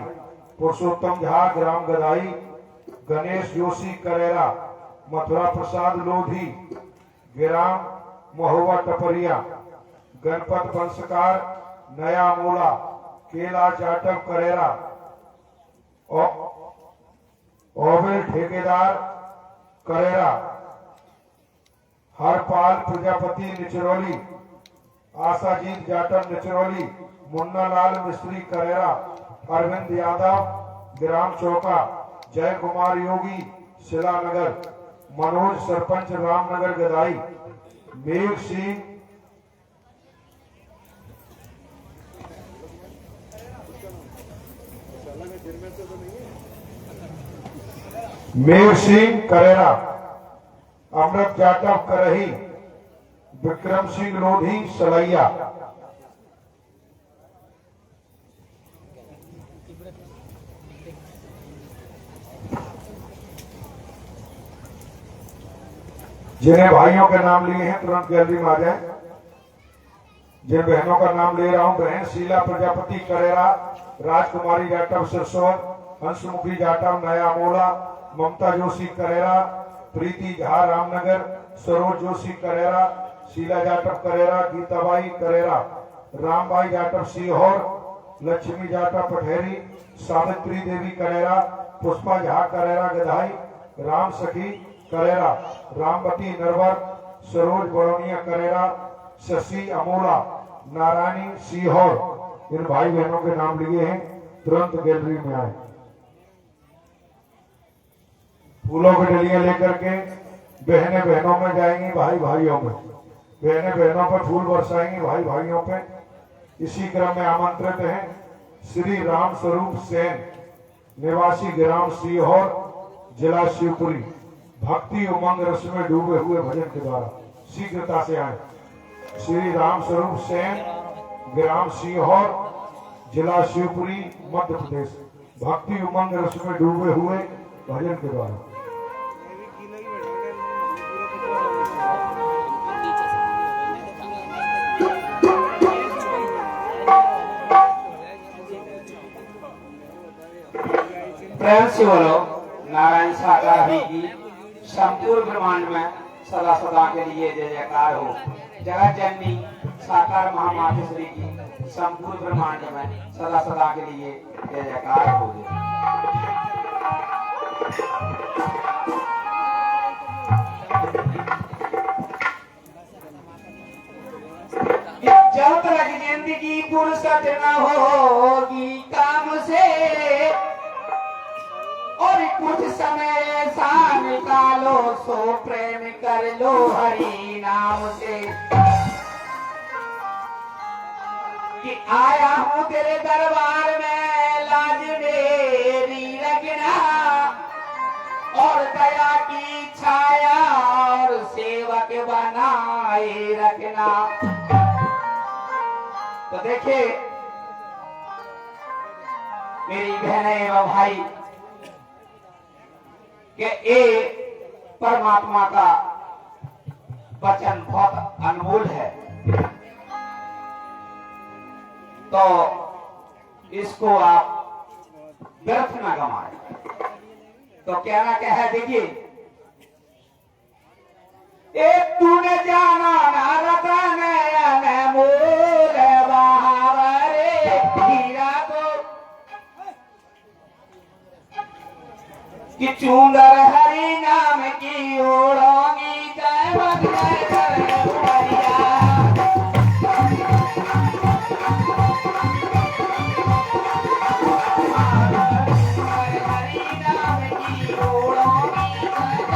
पुरुषोत्तम झा ग्राम गदाई, गणेश जोशी करेरा, मथुरा प्रसाद लोधी ग्राम महुआ टपरिया, गणपत वंशकार नया अमोला, केला जाटव करेरा, ओबिल ठेकेदार करेरा, हरपाल प्रजापति निचरौली, आशाजीत जाटव निचरौली, मुन्नालाल मिस्त्री करेरा, अरविंद यादव ग्राम चौका, जय कुमार योगी शिलानगर, मनोज सरपंच रामनगर गदाई, मेघ सिंह करेरा, अमृत जाटव करही, विक्रम सिंह लोधी सलैया, जिन्हें भाइयों के नाम लिए हैं तुरंत गैलरी में आ जाएं। जिन बहनों का नाम ले रहा हूं, बहन शीला प्रजापति करेरा, राजकुमारी जाटव सिरसोर, हंसमुखी जाटव नया मोला, ममता जोशी करेरा, प्रीति झा रामनगर, सरोज जोशी करेरा, शीला जाटव करेरा, गीताबाई करेरा, रामबाई जाटव सीहोर, लक्ष्मी जाटव पठेरी, सावित्री देवी करेरा, पुष्पा झा करेरा गधाई, राम सखी करेरा, रामवती नरवर, सरोज बड़ौनिया करेरा, शशि अमोला, नारायणी सीहोर। इन भाई बहनों के नाम लिए हैं तुरंत गैलरी में आए। फूलों की डलियां लेकर के बहनें बहनों में जाएंगी, भाई भाइयों में, बहनें बहनों पर फूल बरसाएंगी, भाई भाइयों पे। इसी क्रम में आमंत्रित हैं श्री राम स्वरूप सेन, निवासी ग्राम सीहोर, जिला शिवपुरी, भक्ति उमंग रस में डूबे हुए भजन के द्वारा शीघ्रता से आए। श्री राम स्वरूप सेन, ग्राम सीहोर, जिला शिवपुरी, मध्य प्रदेश, भक्ति उमंग रस में डूबे हुए भजन के द्वारा। प्रेम से बोलो नारायण साकार हरि की संपूर्ण ब्रह्मांड में सदा सदा के लिए जय जयकार हो। जगत जननी साकार महामातेश्वरी की संपूर्ण ब्रह्मांड में सदा सदा के लिए जय जयकार हो। जब तक जिंदगी फुर्सत न होगी काम से, और कुछ समय ऐसा निकालो सो प्रेम कर लो हरि नाम से। कि आया हूँ तेरे दरबार में लाज मेरी रखना, और दया की छाया और सेवक बनाए रखना। तो देखिए मेरी बहनें एवं भाई कि ये परमात्मा का वचन बहुत अनमोल है, तो इसको आप व्यर्थ न गंवाएं। तो कहना क्या है, देखिए, एक तूने जाना ना रतन अनमोल बहारे हीरा को, कि चूंदर हरि नाम की ओढ़ोगी जय हरि नाम की ओढ़ोगी जय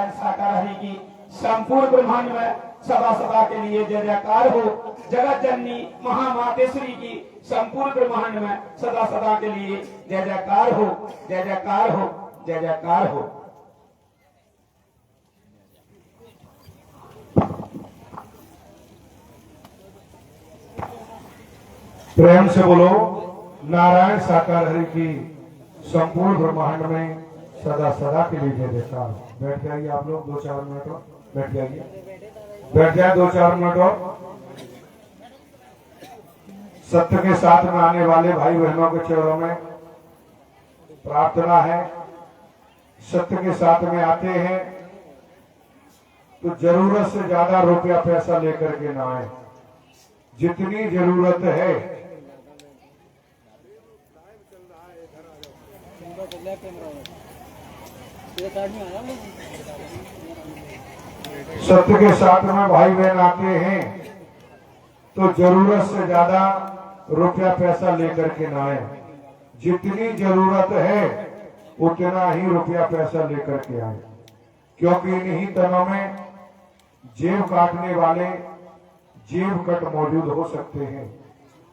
नारायण साकार हरि की संपूर्ण ब्रह्मांड में सदा सदा के लिए जय जयकार हो। जगत जननी महामातेश्वरी की संपूर्ण ब्रह्मांड में सदा सदा के लिए जय जयकार हो, जय जयकार हो, जय जयकार हो। प्रेम से बोलो नारायण साकार हरि की संपूर्ण ब्रह्मांड में सदा सदा के लिए जय जयकार। बैठ जाइए आप लोग 2-4 मिनट और बैठ जाइए, बैठ जाए 2-4 मिनट और। सत्य के साथ में आने वाले भाई बहनों के चेहरों में प्रार्थना है, सत्य के साथ में आते हैं तो जरूरत से ज्यादा रुपया पैसा लेकर के ना आए। जितनी जरूरत है सत्य के साथ में भाई बहन आते हैं तो जरूरत से ज्यादा रुपया पैसा लेकर के ना आए। जितनी जरूरत है उतना ही रुपया पैसा लेकर के आए, क्योंकि इन्हीं तनों में जेब काटने वाले जेब कट मौजूद हो सकते हैं।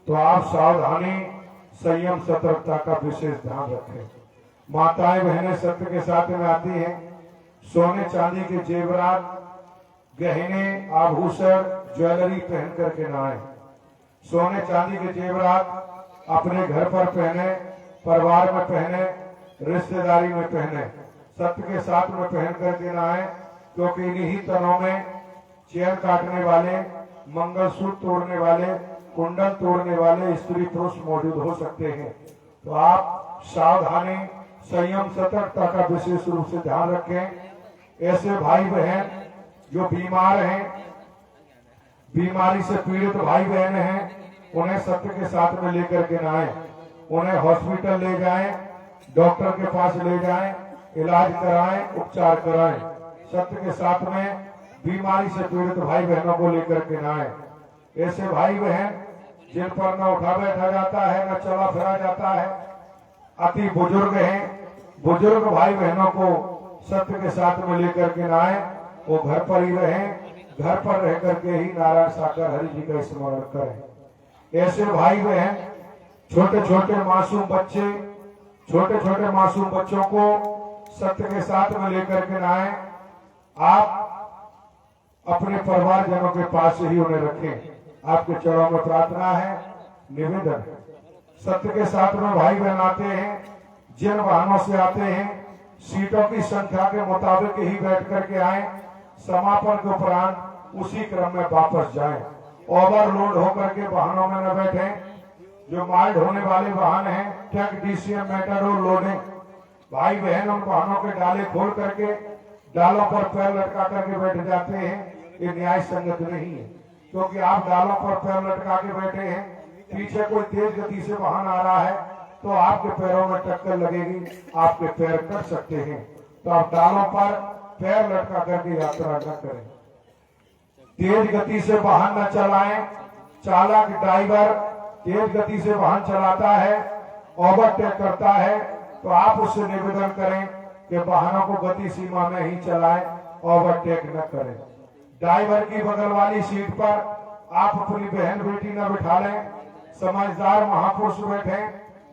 तो आप सावधानी संयम सतर्कता का विशेष ध्यान रखें। माताएं बहनें सत्य के साथ में आती हैं, सोने चांदी के जेवरात गहने आभूषण ज्वेलरी पहन करके ना आए। सोने चांदी के जेवरात अपने घर पर पहने, परिवार में पहने, रिश्तेदारी में पहने, सत्य के साथ में पहन करके ना आए, क्योंकि इन्हीं तनों में चेन काटने वाले, मंगलसूत्र तोड़ने वाले, कुंडल तोड़ने वाले स्त्री पुरुष मौजूद हो सकते हैं। तो आप सावधानी संयम सतर्कता का विशेष रूप से ध्यान रखें। ऐसे भाई बहन जो बीमार हैं, बीमारी से पीड़ित भाई बहन हैं, उन्हें सत्य के साथ में लेकर के ना आए। उन्हें हॉस्पिटल ले जाएं, डॉक्टर के पास ले जाएं, इलाज कराएं, उपचार कराएं। सत्य के साथ में बीमारी से पीड़ित भाई बहनों को लेकर के ना आए। ऐसे भाई बहन जिन पर न उठा बैठा जाता है, न चला फिरा जाता है, अति बुजुर्ग हैं, बुजुर्ग भाई बहनों को सत्य के साथ में लेकर के ना आए। वो घर पर ही रहें, घर पर रह करके ही नारायण साकार हरि जी का स्मरण करें। ऐसे भाई बहन छोटे छोटे मासूम बच्चे, छोटे छोटे मासूम बच्चों को सत्य के साथ में लेकर के ना आए। आप अपने परिवारजनों के पास ही उन्हें रखें। आपके चरणों में प्रार्थना है, निवेदन है। सत्य के साथ में भाई बहन आते हैं, जिन वाहनों से आते हैं सीटों की संख्या के मुताबिक ही बैठ करके आए। समापन के उपरांत उसी क्रम में वापस जाएं। ओवरलोड होकर के वाहनों में न बैठें। जो माइल्ड होने वाले वाहन हैं, ट्रक, डीसीएम, मेटाडोर, लोडिंग, भाई बहन उन वाहनों के डाले खोल करके डालों पर पैर लटका करके बैठ जाते हैं। ये न्याय संगत नहीं है, क्योंकि आप डालों पर पैर लटका के बैठे हैं, पीछे कोई तेज गति से वाहन आ रहा है तो आपके पैरों में टक्कर लगेगी, आपके पैर कट सकते हैं। तो आप डालों पर पैर लटका करके यात्रा न करें। तेज गति से वाहन न चलाएं। चालक ड्राइवर तेज गति से वाहन चलाता है, ओवरटेक करता है, तो आप उससे निवेदन करें कि वाहनों को गति सीमा में ही चलाएं, ओवरटेक न करें। ड्राइवर की बगल वाली सीट पर आप अपनी बहन बेटी न बिठा लें। समझदार महापुरुष बैठे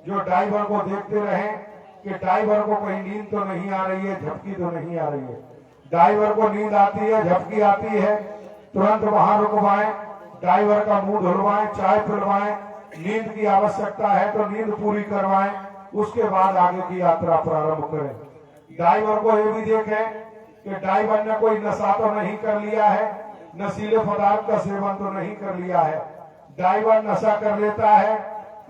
जो ड्राइवर को देखते रहें कि ड्राइवर को कहीं नींद तो नहीं आ रही है, झपकी तो नहीं आ रही है। ड्राइवर को नींद आती है, झपकी आती है, तुरंत वहां रुकवाएं, ड्राइवर का मुंह धुलवाएं, चाय पिलवाएं, नींद की आवश्यकता है तो नींद पूरी करवाएं, उसके बाद आगे की यात्रा प्रारंभ करें। ड्राइवर को ये भी देखें कि ड्राइवर ने कोई नशा तो नहीं कर लिया है, नशीले पदार्थ का सेवन तो नहीं कर लिया है। ड्राइवर नशा कर लेता है,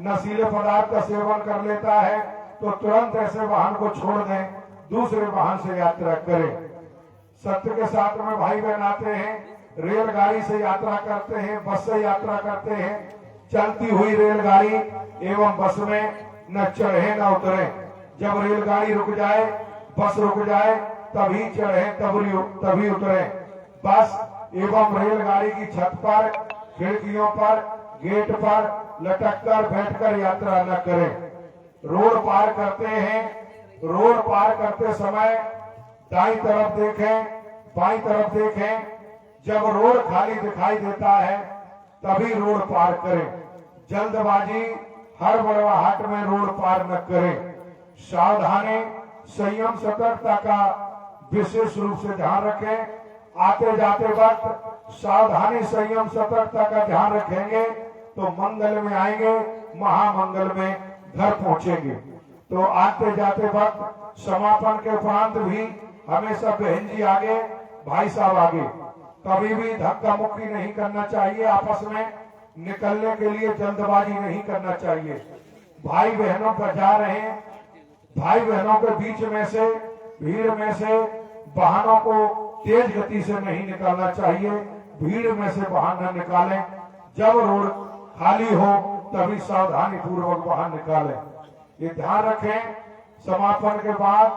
नशीले पदार्थ का सेवन कर लेता है तो तुरंत ऐसे वाहन को छोड़ दें, दूसरे वाहन से यात्रा करें। सत्य के साथ में भाई बहन आते हैं, रेलगाड़ी से यात्रा करते हैं, बस से यात्रा करते हैं। चलती हुई रेलगाड़ी एवं बस में न चढ़े न उतरे। जब रेलगाड़ी रुक जाए, बस रुक जाए, तभी चढ़े तभी उतरे। बस एवं रेलगाड़ी की छत पर, खिड़कियों पर, गेट पर लटककर बैठकर यात्रा न करें। रोड पार करते हैं, रोड पार करते समय दाईं तरफ देखें, बाईं तरफ देखें, जब रोड खाली दिखाई देता है तभी रोड पार करें। जल्दबाजी हड़बड़ाहट में रोड पार न करें। सावधानी संयम सतर्कता का विशेष रूप से ध्यान रखें। आते जाते वक्त सावधानी संयम सतर्कता का ध्यान रखेंगे तो मंगल में आएंगे, महामंगल में घर पहुंचेंगे। तो आते जाते वक्त समापन के उपरांत भी हमेशा बहन जी आगे, भाई साहब आगे, कभी भी धक्का मुक्की नहीं करना चाहिए। आपस में निकलने के लिए जल्दबाजी नहीं करना चाहिए। भाई बहनों पर जा रहे हैं, भाई बहनों के बीच में से, भीड़ में से वाहनों को तेज गति से नहीं निकालना चाहिए। भीड़ में से वाहन न निकालें। जब रोड खाली हो तभी सावधानी पूर्वक वाहन निकालें। ये ध्यान रखें। समापन के बाद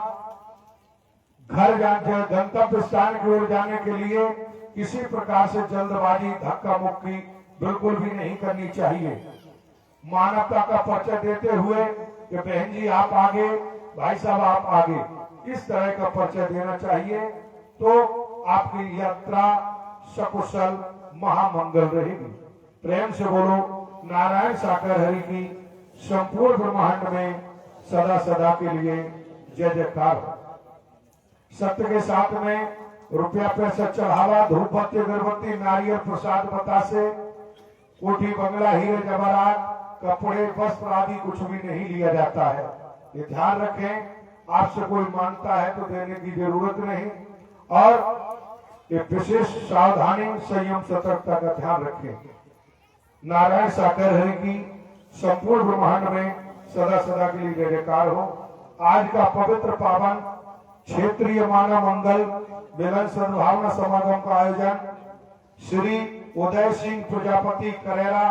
घर जाने, गंतव्य स्थान की ओर जाने के लिए किसी प्रकार से जल्दबाजी, धक्का मुक्की बिल्कुल भी नहीं करनी चाहिए। मानवता का परिचय देते हुए कि बहन जी आप आगे, भाई साहब आप आगे, इस तरह का परिचय देना चाहिए। तो आपकी यात्रा सकुशल महामंगल रहेगी। प्रेम से बोलो नारायण साकर हरि की संपूर्ण ब्रह्मांड में सदा सदा के लिए जय जयकार। सत्य के साथ में रुपया पैसा चढ़ावा, धूप बत्ती अगरबत्ती, नारियल प्रसाद बतासे, कोठी बंगला, हीरे जवाहरात, कपड़े वस्त्र आदि कुछ भी नहीं लिया जाता है। ये ध्यान रखें। आपसे कोई मांगता है तो देने की जरूरत नहीं। और ये विशेष सावधानी संयम सतर्कता का ध्यान रखें। नारायण साकर हरि की संपूर्ण ब्रह्मांड में सदा सदा के लिए जय जयकार हो। आज का पवित्र पावन क्षेत्रीय मानव मंगल मिलन सद्भावना समागम का आयोजन श्री उदय सिंह प्रजापति करेरा,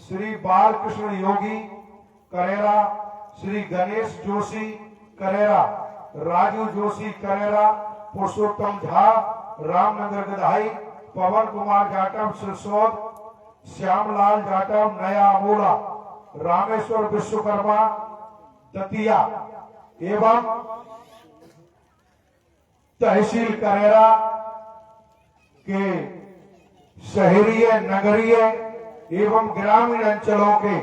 श्री बालकृष्ण योगी करेरा, श्री गणेश जोशी करेरा, राजू जोशी करेरा, पुरुषोत्तम झा रामनगर गधाई, पवन कुमार जाटव सिरसौद, श्यामलाल जाटव नया अमोला, रामेश्वर विश्वकर्मा दतिया एवं तहसील करेरा के शहरीय, नगरीय एवं ग्रामीण अंचलों के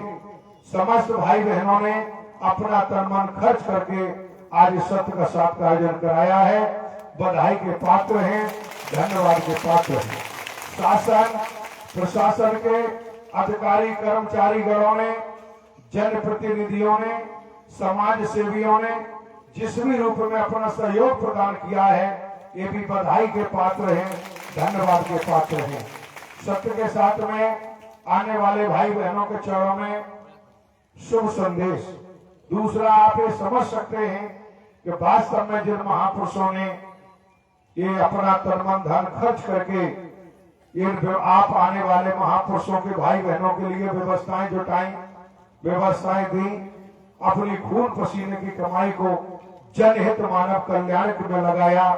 समस्त भाई बहनों ने अपना तन मन खर्च करके आज इस सत्र का साथ का आयोजन कराया है। बधाई के पात्र हैं, धन्यवाद के पात्र हैं। शासन प्रशासन के अधिकारी कर्मचारी गणों ने, जनप्रतिनिधियों ने, समाज सेवियों ने जिस भी रूप में अपना सहयोग प्रदान किया है, ये भी बधाई के पात्र हैं, धन्यवाद के पात्र हैं। सत्य के साथ में आने वाले भाई बहनों के चरणों में शुभ संदेश। दूसरा, आप ये समझ सकते हैं कि वास्तव में जिन महापुरुषों ने ये अपना तन मन धन खर्च करके इन आप आने वाले महापुरुषों के भाई बहनों के लिए व्यवस्थाएं जुटाई, व्यवस्थाएं दी, अपनी खून पसीने की कमाई को जनहित मानव कल्याण में लगाया,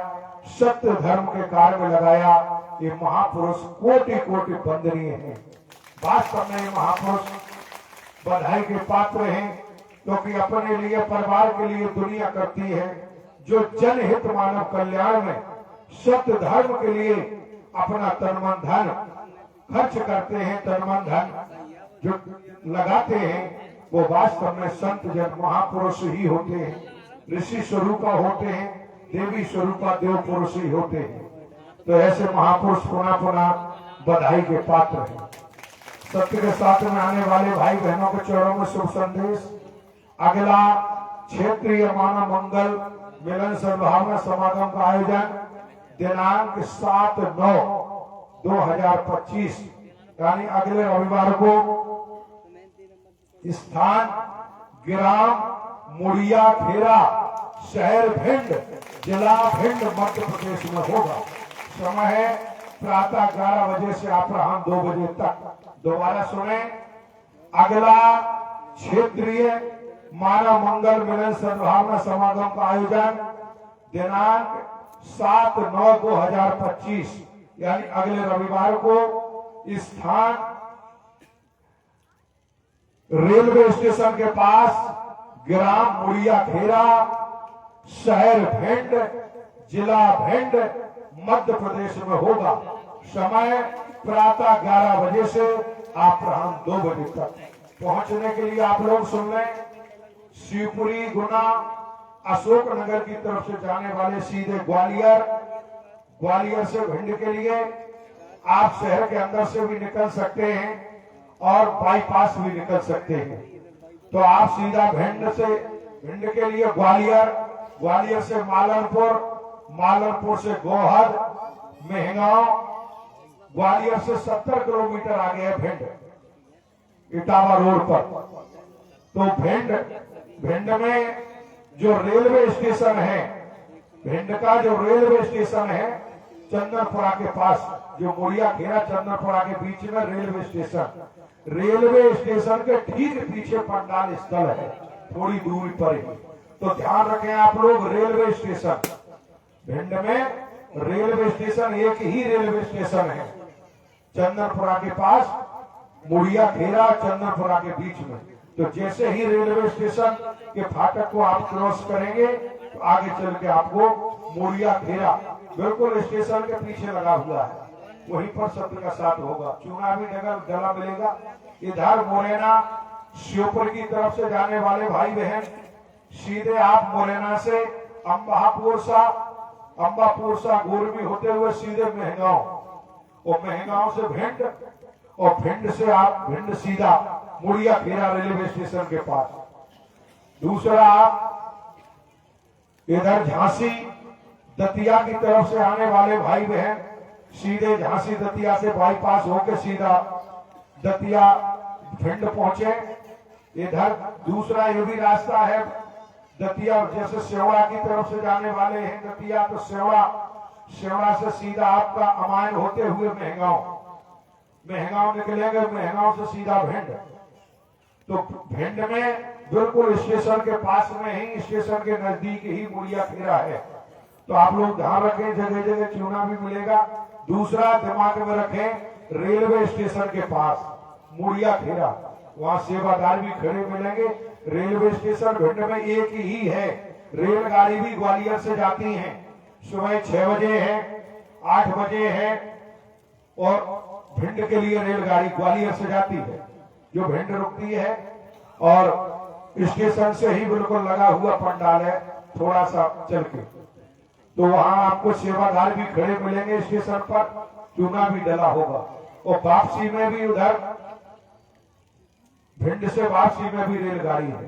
सत्य धर्म के कार्य में लगाया। ये महापुरुष कोटि कोटि वंदनीय हैं। वास्तव में ये महापुरुष बधाई के पात्र हैं, क्योंकि अपने लिए, परिवार के लिए दुनिया करती है। जो जनहित मानव कल्याण में सत्य धर्म के लिए अपना तन मन धन खर्च करते हैं, तन मन धन जो लगाते हैं, वो वास्तव में संत जन महापुरुष ही होते हैं। ऋषि स्वरूपा होते हैं, देवी स्वरूपा देव पुरुष ही होते हैं। तो ऐसे महापुरुष पुनः पुनः बधाई के पात्र हैं। सत्य के साथ में आने वाले भाई बहनों के चरणों में शुभ संदेश। अगला क्षेत्रीय मानव मंगल मिलन सद्भावना समागम का आयोजन दिनांक 7/9/2025 यानी अगले रविवार को स्थान ग्राम मुड़िया खेरा, शहर भिंड, जिला भिंड, मध्य प्रदेश में होगा। समय है प्रातः 11 बजे से अपराह्न 2 बजे तक। दोबारा सुने, अगला क्षेत्रीय मानव मंगल मिलन सद्भावना समागम का आयोजन दिनांक 7/9/2025 यानी अगले रविवार को स्थान रेलवे स्टेशन के पास, ग्राम मुड़िया खेरा, शहर भिंड, जिला भिंड मध्य प्रदेश में होगा। समय प्रातः 11 बजे से अपराह्न 2 बजे तक। पहुंचने के लिए आप लोग सुन लें, शिवपुरी, गुना, अशोकनगर की तरफ से जाने वाले सीधे ग्वालियर, ग्वालियर से भिंड के लिए आप शहर के अंदर से भी निकल सकते हैं और बाईपास भी निकल सकते हैं। तो आप सीधा भिंड के लिए ग्वालियर, ग्वालियर से मालनपुर, मालनपुर से गोहद, मेहगांव, ग्वालियर से 70 किलोमीटर आगे है भिंड, इटावा रोड पर। तो भिंड में जो रेलवे स्टेशन है, भिंड का जो रेलवे स्टेशन है, चंदनपुरा के पास, जो मुड़िया खेरा चंदनपुरा के बीच में रेलवे स्टेशन के ठीक पीछे पंडाल स्थल है, थोड़ी दूरी पर ही। तो ध्यान रखें आप लोग, रेलवे स्टेशन, भिंड में रेलवे स्टेशन एक ही रेलवे स्टेशन है, चंदनपुरा के पास, मुड़िया खेरा चंदनपुरा के बीच में। तो जैसे ही रेलवे स्टेशन के फाटक को आप क्रॉस करेंगे तो आगे चल के आपको मुड़िया खेरा बिल्कुल स्टेशन के पीछे लगा हुआ है, वहीं पर सत्य का साथ होगा। चूना भी डला मिलेगा। इधर मुरैना श्योपुर की तरफ से जाने वाले भाई बहन सीधे आप मुरैना से अंबापुर सा गोरमी होते हुए सीधे मेहगांव, और मेहगांव से भिंड, और भिंड से आप भिंड सीधा मुड़िया खेरा रेलवे स्टेशन के पास। दूसरा, आप इधर झांसी दतिया की तरफ से आने वाले भाई बहन सीधे झांसी दतिया से बाईपास होकर सीधा दतिया भिंड पहुंचे। इधर दूसरा ये भी रास्ता है, दतिया जैसे सेवड़ा की तरफ से जाने वाले हैं दतिया, तो सेवड़ा से सीधा आपका अमायन होते हुए मेहगांव निकलेंगे, मेहगांव से सीधा भिंड। तो भिंड में बिल्कुल स्टेशन के पास में ही, स्टेशन के नजदीक ही मुड़िया खेरा है। तो आप लोग ध्यान रखें, जगह जगह चूना भी मिलेगा। दूसरा दिमाग में रखें, रेलवे स्टेशन के पास मुड़िया खेरा, वहां सेवादार भी खड़े मिलेंगे। रेलवे स्टेशन भिंड में एक ही है। रेलगाड़ी भी ग्वालियर से जाती है, सुबह 6 बजे है, 8 बजे है, और भिंड के लिए रेलगाड़ी ग्वालियर से जाती है जो भिंड रुकती है। और स्टेशन से ही बिल्कुल लगा हुआ पंडाल है, थोड़ा सा चल के, तो वहां आपको सेवादार भी खड़े मिलेंगे स्टेशन पर, चूना भी डला होगा। और वापसी में भी उधर भिंड से वापसी में भी रेलगाड़ी है।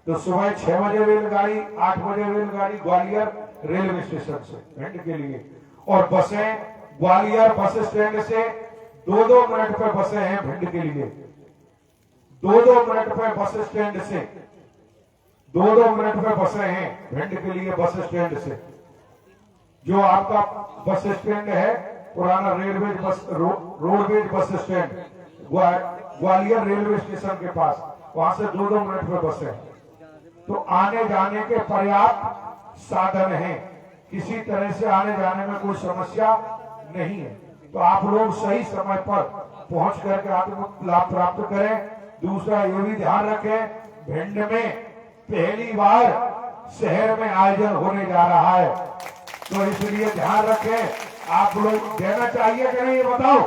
तो सुबह 6 बजे रेलगाड़ी, 8 बजे रेलगाड़ी ग्वालियर रेलवे स्टेशन से भिंड के लिए। और बसें ग्वालियर बस स्टैंड से 2-2 मिनट पे बसें हैं भिंड के लिए, 2-2 मिनट पे बस स्टैंड से 2-2 मिनट पे बसें हैं भिंड के लिए बस स्टैंड से। जो आपका बस स्टैंड है पुराना roadways bus stand Gwalior railway station के पास, वहां से 2-2 मिनट पे बसें हैं। तो आने जाने के पर्याप्त साधन हैं, किसी तरह से आने जाने में कोई समस्या नहीं है। तो आप लोग सही समय पर पहुंच करके आप लाभ प्राप्त करें। दूसरा ये भी ध्यान रखें, भिंड में पहली बार शहर में आयोजन होने जा रहा है, तो इसलिए ध्यान रखें। आप लोग देना चाहिए कि नहीं, ये बताओ,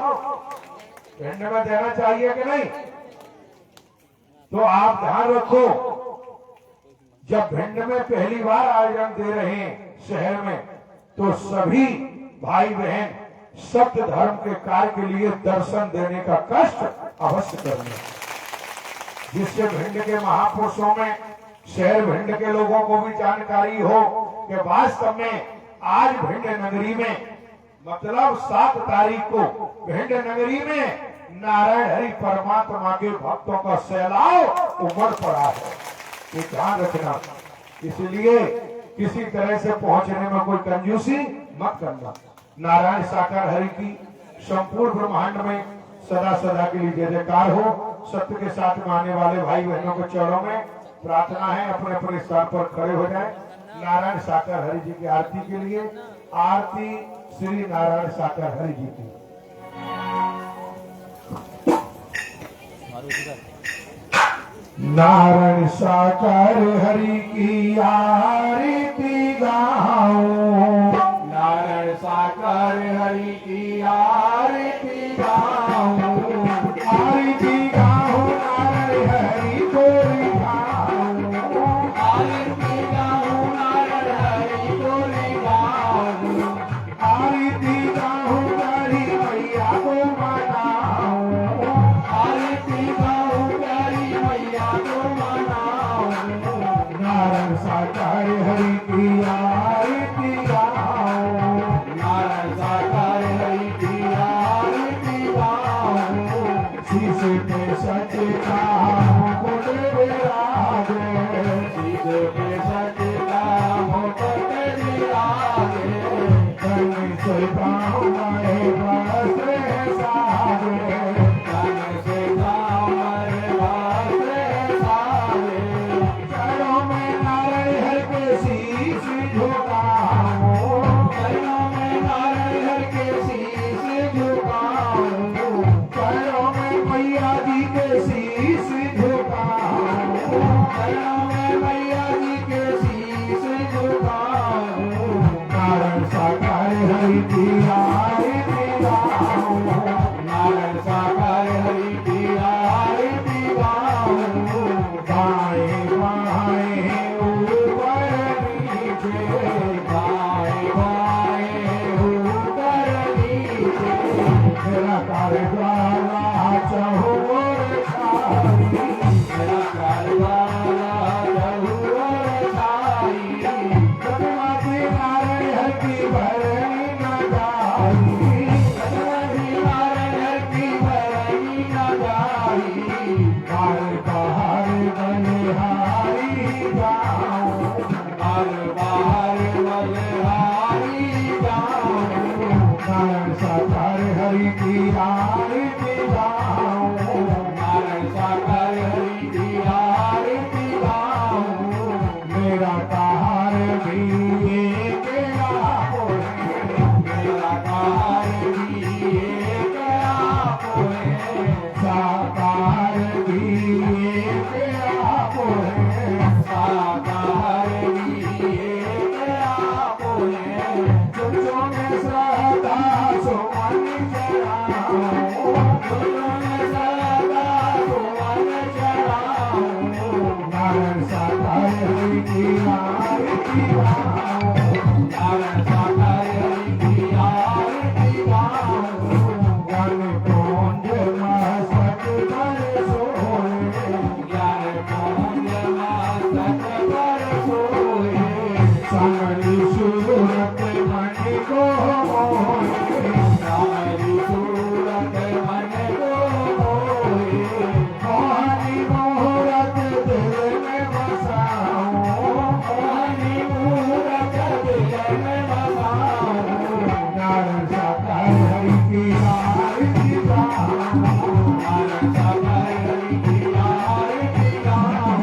भिंड में देना चाहिए कि नहीं? तो आप ध्यान रखो, जब भिंड में पहली बार आयोजन दे रहे हैं शहर में, तो सभी भाई बहन सत्य धर्म के कार्य के लिए दर्शन देने का कष्ट अवश्य करना, जिससे भिंड के महापुरुषों में, शहर भिंड के लोगों को भी जानकारी हो कि वास्तव में आज भिंड नगरी में, मतलब 7 तारीख को भिंड नगरी में नारायण हरि परमात्मा के भक्तों का सैलाब उमड़ पड़ा है। ये ध्यान रखना, इसलिए किसी तरह से पहुंचने में कोई कंजूसी मत करना। नारायण साकार हरि की संपूर्ण ब्रह्मांड में सदा सदा के लिए जय जयकार हो। सत्य के साथ में आने वाले भाई बहनों के चरणों में प्रार्थना है, अपने अपने स्थान पर खड़े हो जाएं। नारायण साकार हरि जी की आरती के लिए, आरती श्री नारायण साकार हरि जी की। नारायण साकार हरि की आरती गाऊं, से गाँव माए वास्ते सारे, तन से गाँव माए वास्ते सारे, चरणों में नारायण के शीश झुकाऊं, चरणों में नारायण के शीश झुकाऊं, चरणों में मैया जी के शीश झुकाऊं, चरणों में मैया जी के शीश झुकाऊं, नारायण साकार हरि की आरती गाऊं, नारायण साकार हरि की आरती गाऊं, बाएं बाएं ऊपर नीचे, बाएं बाएं ऊपर नीचे, मेरा कारवाला चहुर छाई, मेरा कारवाला चहुर छाई, जगमगी नारायण की भरणी न जाई, जगमगी नारायण की भरणी न जाई, बार बाहर बलिहारी जाऊं, बार बाहर बलिहारी जाऊं, नारायण साकार हरि की आरती गाऊं, नारायण साकार हरि की आरती गाऊं, मेरा कहार भी एक आप है, मेरा कहार भी एक आप है, साकार भी एक आप है, साकार भी एक आप है, जो में श्रद्धा सुमन चढ़ाऊं, जो में श्रद्धा सुमन चढ़ाऊं, नारायण साकार हरि की आरती गाऊं, नारायण साकार हरि की आरती गाऊं, ज्ञान कुंज मस्तक पर सोए, ज्ञान कुंज मस्तक पर सोए, सामरी सूरत मन को मोहे, सामरी सूरत मन को मोहे, मोहनी मूरत दिल में बसाऊं, मोहनी मूरत दिल में बसाऊं, नारायण साकार हरि की आरती गाऊं, नारायण साकार हरि की आरती गाऊं,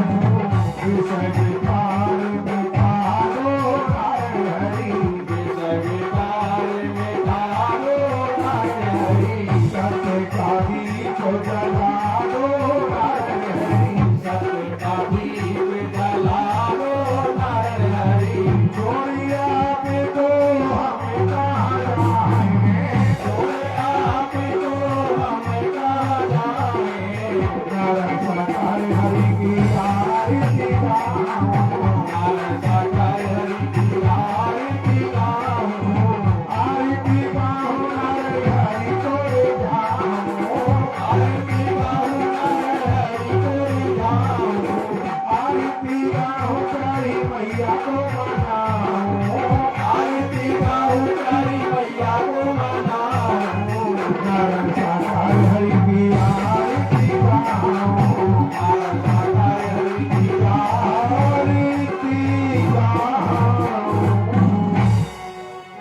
विषय विकार मिटालो नारायण हरि, विषय विकार मिटालो नारायण हरि, सत्य का दीप जलालो नारायण हरि, सत्य का दीप जलालो नारायण हरि, छोड़िया पे तो हमें कहाँ जाएंगे, छोड़िया पे तो हमें कहाँ जाएंगे, नारायण साकार हरि की आरती गाऊं, नारायण साकार हरि की आरती गाऊं, आरती गाऊं नारायण हरि को जाऊं, आरती गाऊं नारायण हरि को जाऊं, आरती गाऊं प्यारी मैया को मनाऊं, आरती गाऊं प्यारी मैया को मनाऊं, नारायण साकार हरि की आरती गाऊं, नारायण साकार हरि की आरती गाऊं।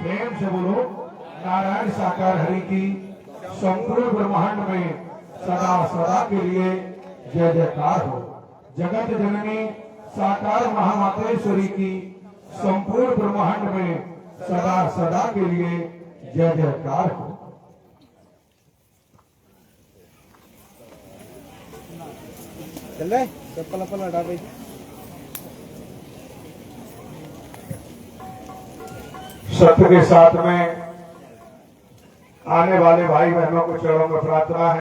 प्रेम से बोलो नारायण साकार हरि की संपूर्ण ब्रह्मांड में सदा सदा के लिए जय जयकार हो। जगत जननी साकार महामातेश्वरी की संपूर्ण ब्रह्मांड में सदा सदा के लिए जय जयकार हो। चल रहे चप्पल अपन हटा भाई। सत्य के साथ में आने वाले भाई बहनों को चरणों में प्रार्थना है।